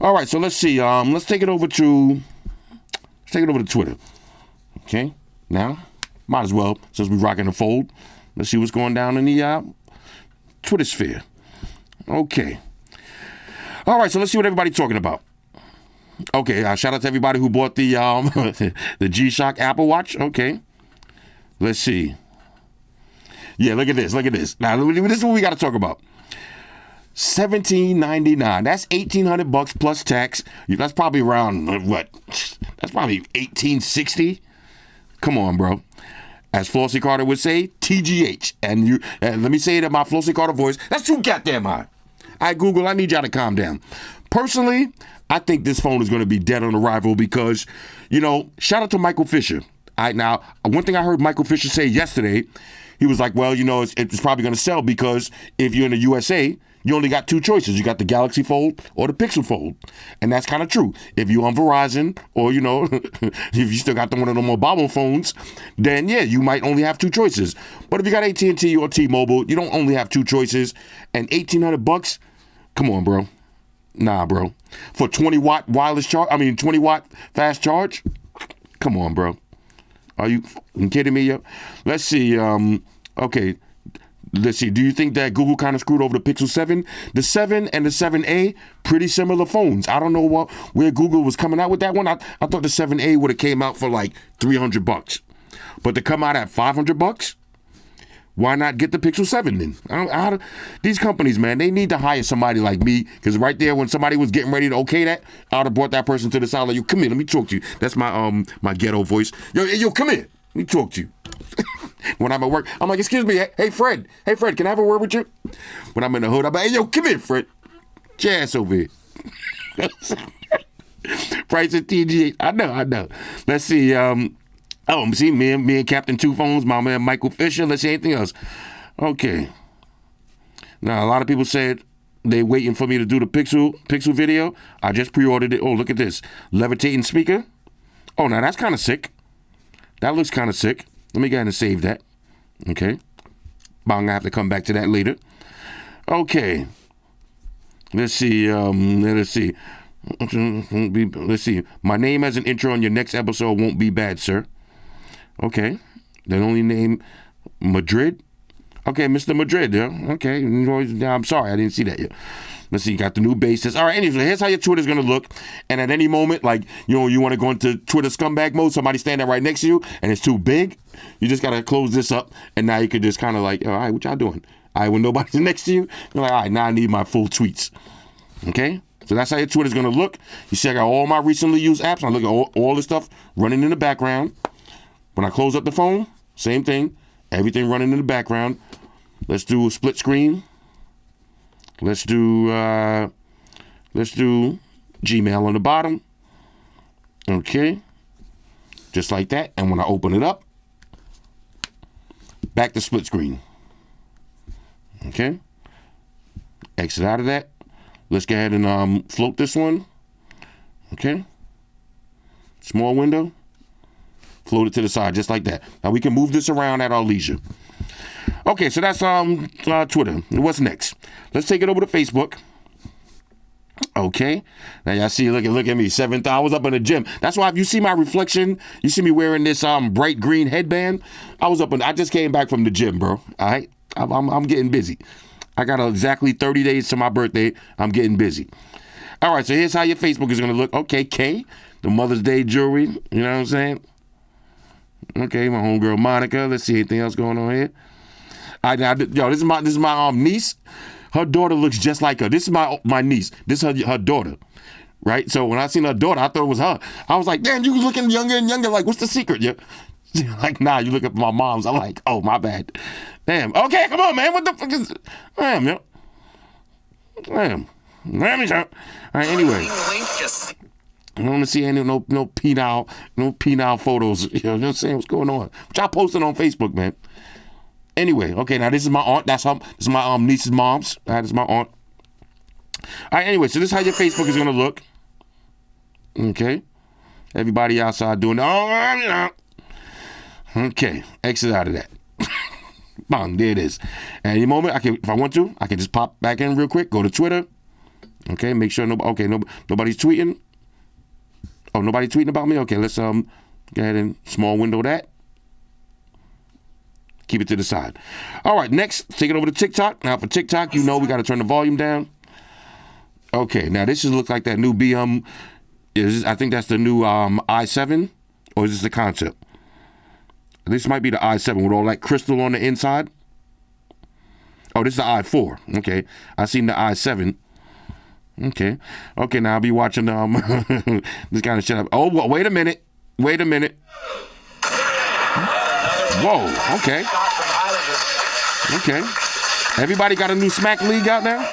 All right, so let's see. Let's take it over to Twitter. Okay. Now, might as well, since we're rocking the fold, let's see what's going down in the Twitter sphere. Okay. All right, so let's see what everybody's talking about. Okay, shout out to everybody who bought the the G-Shock Apple Watch. Okay. Let's see. Yeah, look at this. Look at this. Now, this is what we got to talk about. $1,799. That's $1,800 plus tax. That's probably around what? That's probably $1,860. Come on, bro. As Flossy Carter would say, TGH. And let me say it in my Flossy Carter voice. That's too goddamn high. All right, Google, I need y'all to calm down. Personally, I think this phone is going to be dead on arrival because, shout out to Michael Fisher. All right, now, one thing I heard Michael Fisher say yesterday, he was like, well, it's probably going to sell because if you're in the USA, you only got two choices. You got the Galaxy Fold or the Pixel Fold. And that's kind of true. If you're on Verizon or, if you still got one of the mobile phones, then, yeah, you might only have two choices. But if you got AT&T or T-Mobile, you don't only have two choices. And $1,800, come on, bro. Nah, bro. For 20-watt wireless charge, 20-watt fast charge? Come on, bro. Are you kidding me, yo? Let's see. Okay. Let's see. Do you think that Google kind of screwed over the Pixel 7? The 7 and the 7A, pretty similar phones. I don't know where Google was coming out with that one. I thought the 7A would have came out for like $300. But to come out at $500, why not get the Pixel 7 then? These companies, man, they need to hire somebody like me because right there when somebody was getting ready to okay that, I would have brought that person to the side like, yo, come here, let me talk to you. That's my ghetto voice. Yo, come here. Let me talk to you. When I'm at work, I'm like, excuse me, hey, Fred, can I have a word with you? When I'm in the hood, I'm like, hey, yo, come here, Fred. Get your ass over here. Price of TGA. I know. Let's see. See, me and Captain Two Phones, my man Michael Fisher. Let's see anything else. Okay. Now, a lot of people said they waiting for me to do the Pixel video. I just pre-ordered it. Oh, look at this. Levitating speaker. Oh, now that's kind of sick. That looks kind of sick. Let me go ahead and save that. Okay. But I'm going to have to come back to that later. Okay. Let's see. Let's see. Let's see. My name as an intro on your next episode won't be bad, sir. Okay. Then only name Madrid. Okay, Mr. Madrid. Yeah. Okay. I'm sorry. I didn't see that yet. Let's see. You got the new basis. All right. Anyway, here's how your Twitter's going to look. And at any moment, like, you want to go into Twitter scumbag mode, somebody standing right next to you, and it's too big. You just got to close this up. And now you can just kind of like, all right, what y'all doing? All right, when nobody's next to you, you're like, all right, now I need my full tweets. Okay? So that's how your Twitter's going to look. You see, I got all my recently used apps. I look at all the stuff running in the background. When I close up the phone, same thing. Everything running in the background. Let's do a split screen. Let's do Gmail on the bottom. Okay. Just like that. And when I open it up, back to split screen. Okay. Exit out of that. Let's go ahead and float this one. Okay. Small window. Float it to the side just like that. Now we can move this around at our leisure. Okay, so that's Twitter. What's next? Let's take it over to Facebook. Okay. Now y'all see, look at me. 7th. I was up in the gym. That's why if you see my reflection, you see me wearing this bright green headband. I just came back from the gym, bro. All right. I'm getting busy. I got exactly 30 days to my birthday. I'm getting busy. All right, so here's how your Facebook is going to look. Okay, K, the Mother's Day jewelry. You know what I'm saying? Okay, my homegirl Monica. Let's see anything else going on here. This is my niece. Her daughter looks just like her. This is my niece. This is her daughter. Right? So when I seen her daughter, I thought it was her. I was like, damn, you looking younger and younger. Like, what's the secret? Yeah. Like, nah, you look at my mom's. I'm like, oh, my bad. Damn. Okay, come on, man. What the fuck is... Damn, yo. Damn. All right, anyway. I don't want to see any no penile photos. You know what I'm saying? What's going on? What y'all posting on Facebook, man? Anyway, okay, now this is my aunt. This is my niece's mom's. This is my aunt. All right, anyway, so this is how your Facebook is going to look. Okay. Everybody outside doing that. Okay, exit out of that. Bang, there it is. At any moment, if I want to, I can just pop back in real quick, go to Twitter. Okay, make sure nobody's tweeting. Oh, nobody tweeting about me? Okay, let's go ahead and small window that. Keep it to the side. All right, next, take it over to TikTok. Now for TikTok, we got to turn the volume down. Okay, now this looks like that new I think that's the new i7, or is this the concept? This might be the i7 with all that crystal on the inside. Oh, this is the i4. Okay, I seen the i7. Okay, now I'll be watching this kind of shit. Oh, well, wait a minute. Whoa, okay. Everybody got a new smack league out now?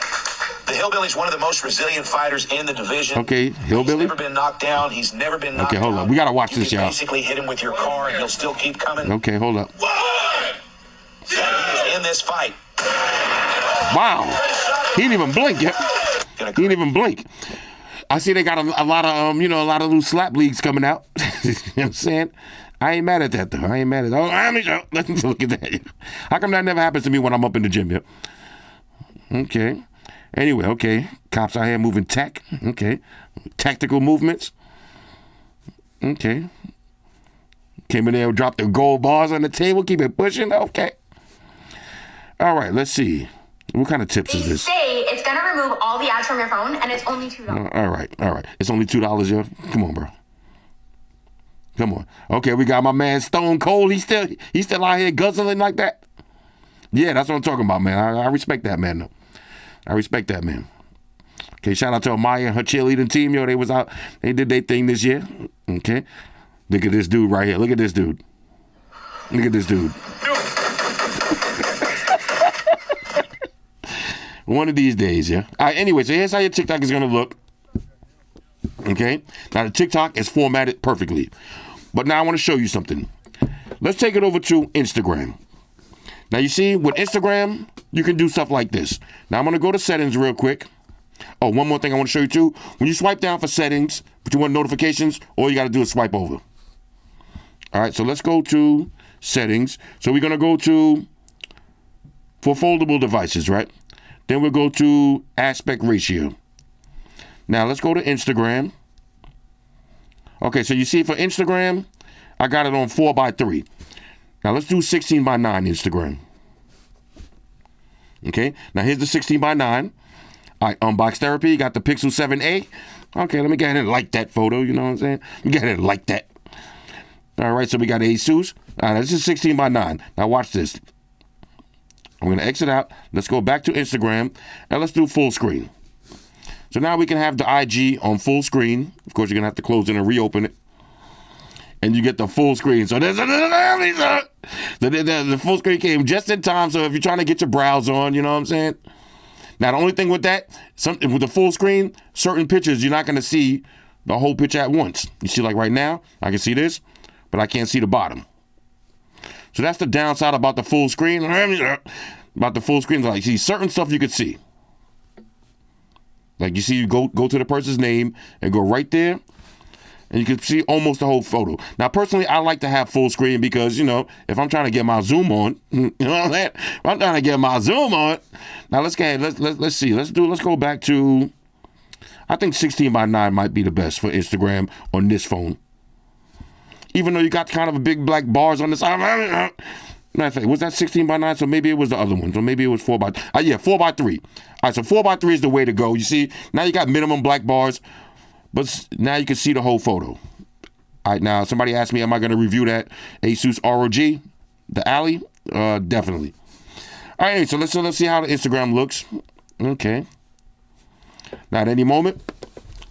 The Hillbilly's one of the most resilient fighters in the division. Okay, Hillbilly. He's never been knocked down. He's never been knocked down. Okay, hold up. We got to watch this, y'all. Basically hit him with your car and he'll still keep coming. Okay, hold up. 1, 2. In this fight. Wow. He didn't even blink yet. He didn't even blink. I see they got a lot of little slap leagues coming out. You know what I'm saying? I ain't mad at that, though. Let's look at that. How come that never happens to me when I'm up in the gym, yeah? Okay. Anyway, okay. Cops out here moving tech. Okay. Tactical movements. Okay. Came in there, dropped the gold bars on the table, keep it pushing. Okay. All right, let's see. What kind of tips is this? They say it's going to remove all the ads from your phone, and it's only $2. All right. It's only $2, yeah? Come on, bro. Come on. Okay, we got my man Stone Cold. He's still out here guzzling like that. Yeah, that's what I'm talking about, man. I respect that man, though. I respect that, man. Okay, shout out to Amaya and her cheerleading team. Yo, they was out. They did their thing this year. Okay. Look at this dude right here. Look at this dude. One of these days, yeah. All right, anyway, so here's how your TikTok is going to look. Okay. Now, the TikTok is formatted perfectly. But now I want to show you something. Let's take it over to Instagram. Now, you see, with Instagram, you can do stuff like this. Now, I'm going to go to settings real quick. Oh, one more thing I want to show you, too. When you swipe down for settings, but you want notifications, all you got to do is swipe over. All right, so let's go to settings. So we're gonna go to for foldable devices, right? Then we'll go to aspect ratio. Now let's go to Instagram. Okay, so you see for Instagram, I got it on 4:3. Now let's do 16:9 Instagram. Okay, now here's the 16:9. All right, Unbox Therapy, got the Pixel 7a. Okay, let me go ahead and like that photo, you know what I'm saying? Let me go ahead and like that. All right, so we got ASUS. All right, this is 16:9. Now watch this. I'm gonna exit out. Let's go back to Instagram, and let's do full screen. So now we can have the IG on full screen. Of course, you're gonna have to close it and reopen it. And you get the full screen. So there's the full screen came just in time. So if you're trying to get your browse on, you know what I'm saying? Now, the only thing with that, with the full screen, certain pictures, you're not going to see the whole picture at once. You see, like right now, I can see this, but I can't see the bottom. So that's the downside about the full screen. About the full screen, like, see, certain stuff you could see. Like, you see, you go to the person's name and go right there, and you can see almost the whole photo. Now, personally, I like to have full screen because, you know, if I'm trying to get my zoom on, you know what I'm saying? If I'm trying to get my zoom on. Now, let's go ahead. Let's see. Let's go back to, I think 16:9 might be the best for Instagram on this phone. Even though you got kind of a big black bars on the side. Matter of fact, was that 16:9? So maybe it was the other one. So maybe it was 4:3. All right, so 4:3 is the way to go. You see, now you got minimum black bars. But now you can see the whole photo. All right, now somebody asked me, am I going to review that Asus ROG, the Alley? Definitely. All right, so let's see how the Instagram looks. Okay. Now at any moment,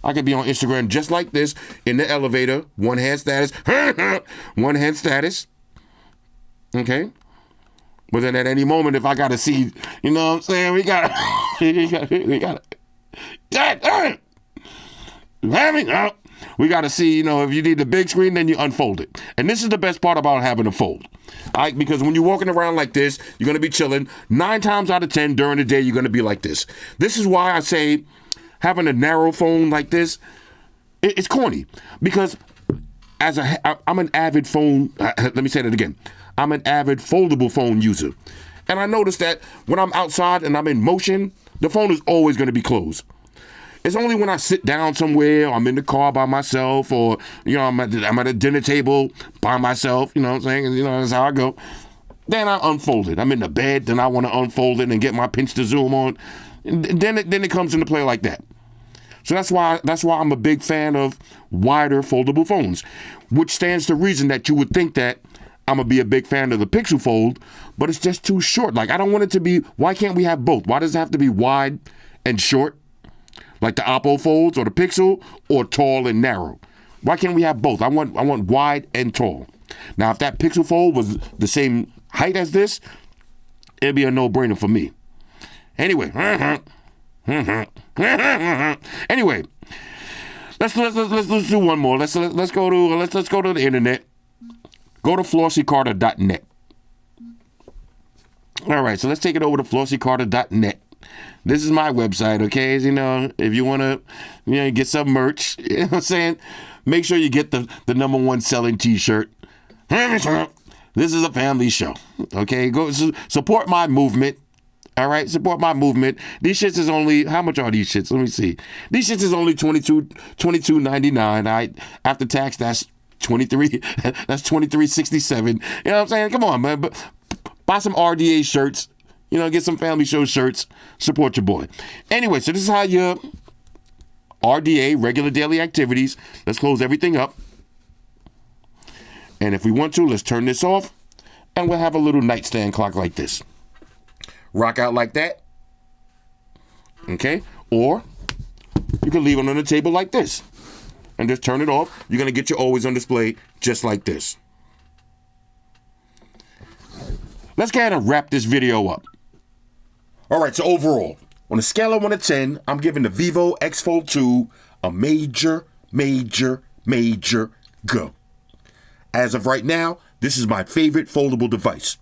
I could be on Instagram just like this in the elevator, one hand status, one hand status. Okay. But then at any moment, if I got to see, you know what I'm saying, we got we got to see, you know, if you need the big screen, then you unfold it. And this is the best part about having a fold. All right, because when you're walking around like this, you're going to be chilling. 9 times out of 10 during the day, you're going to be like this. This is why I say having a narrow phone like this, it's corny. Because I'm an avid phone, let me say that again. I'm an avid foldable phone user. And I noticed that when I'm outside and I'm in motion, the phone is always going to be closed. It's only when I sit down somewhere, or I'm in the car by myself, or, you know, I'm at a dinner table by myself, you know what I'm saying? And, you know, that's how I go. Then I unfold it. I'm in the bed, then I want to unfold it and get my pinch to zoom on. And then it comes into play like that. So that's why I'm a big fan of wider foldable phones, which stands to reason that you would think that I'm going to be a big fan of the Pixel Fold, but it's just too short. Like, I don't want it to be, why can't we have both? Why does it have to be wide and short? Like the Oppo Folds or the Pixel, or tall and narrow? Why can't we have both? I want wide and tall. Now, if that Pixel Fold was the same height as this, it'd be a no-brainer for me. Anyway, anyway, let's do one more. Let's go to the internet. Go to FlossycarterFGC.net. All right, so let's take it over to FlossycarterFGC.net. This is my website, okay? You know, if you want to, you know, get some merch, you know what I'm saying? Make sure you get the #1 selling t-shirt. This is a family show, okay? Go support my movement, all right? Support my movement. These shits is only, how much are these shits? Let me see. These shits is only $22.99, all right? After tax, that's $23.67. You know what I'm saying? Come on, man. Buy some RDA shirts. You know, get some family show shirts. Support your boy. Anyway, so this is how your RDA, regular daily activities. Let's close everything up. And if we want to, let's turn this off. And we'll have a little nightstand clock like this. Rock out like that. Okay? Or you can leave it on the table like this. And just turn it off. You're going to get your always on display just like this. Let's go ahead and wrap this video up. All right, so overall, on a scale of 1 to 10, I'm giving the Vivo X Fold 2 a major go. As of right now, this is my favorite foldable device.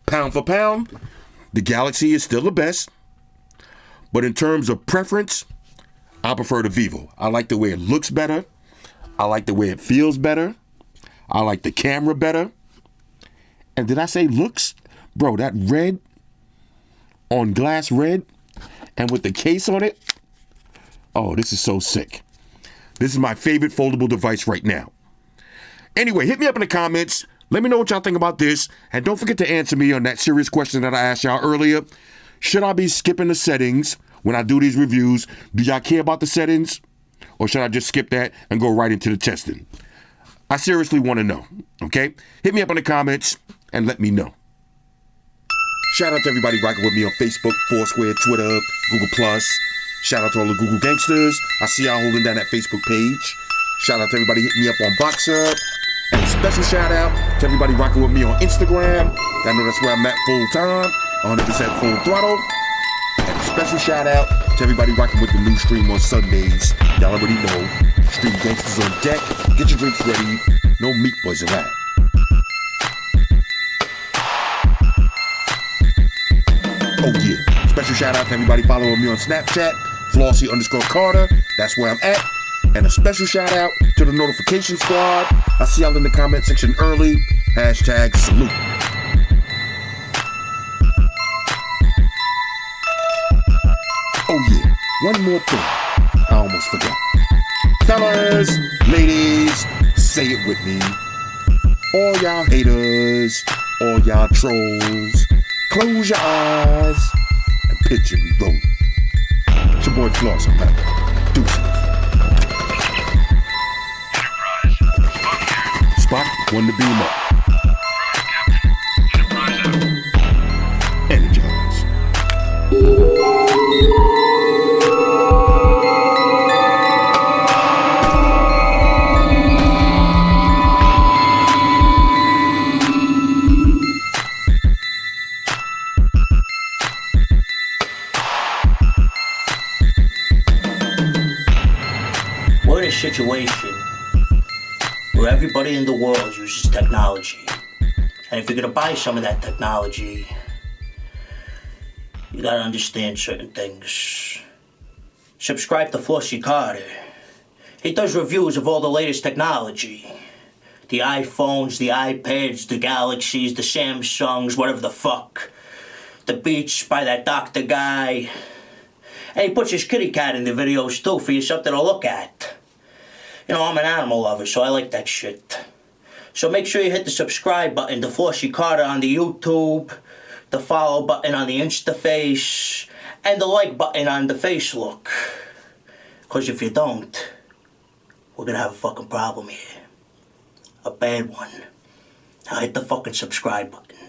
Pound for pound, the Galaxy is still the best. But in terms of preference, I prefer the Vivo. I like the way it looks better. I like the way it feels better. I like the camera better. And did I say looks? Bro, that red on glass red and with the case on it. Oh, this is so sick. This is my favorite foldable device right now. Anyway, hit me up in the comments. Let me know what y'all think about this. And don't forget to answer me on that serious question that I asked y'all earlier. Should I be skipping the settings when I do these reviews? Do y'all care about the settings? Or should I just skip that and go right into the testing? I seriously want to know, okay? Hit me up in the comments and let me know. Shout out to everybody rocking with me on Facebook, Foursquare, Twitter, Google+. Shout out to all the Google gangsters. I see y'all holding down that Facebook page. Shout out to everybody hitting me up on Boxer. And a special shout out to everybody rocking with me on Instagram. I know that's where I'm at full time, 100% full throttle. And a special shout out to everybody rocking with the new stream on Sundays. Y'all already know. Stream gangsters on deck. Get your drinks ready. No meat boys allowed. Oh yeah. Special shout out to everybody following me on Snapchat. Flossy_Carter. That's where I'm at. And a special shout out to the notification squad. I see y'all in the comment section early. Hashtag salute. Oh yeah, one more thing. I almost forgot. Fellas, ladies, say it with me. All y'all haters, all y'all trolls, close your eyes and picture me rolling. It's your boy Floss, I'm back. Deuces. Spot, one to beam up. Energize. We're in a situation where everybody in the world uses technology. And if you're gonna buy some of that technology, you gotta understand certain things. Subscribe to Flossy Carter. He does reviews of all the latest technology. The iPhones, the iPads, the Galaxies, the Samsungs, whatever the fuck. The Beats by that doctor guy. And he puts his kitty cat in the videos too for you something to look at. You know, I'm an animal lover, so I like that shit. So make sure you hit the subscribe button, the Flossy Carter on the YouTube, the follow button on the Instaface, and the like button on the Facelook. Because if you don't, we're gonna have a fucking problem here. A bad one. Now hit the fucking subscribe button.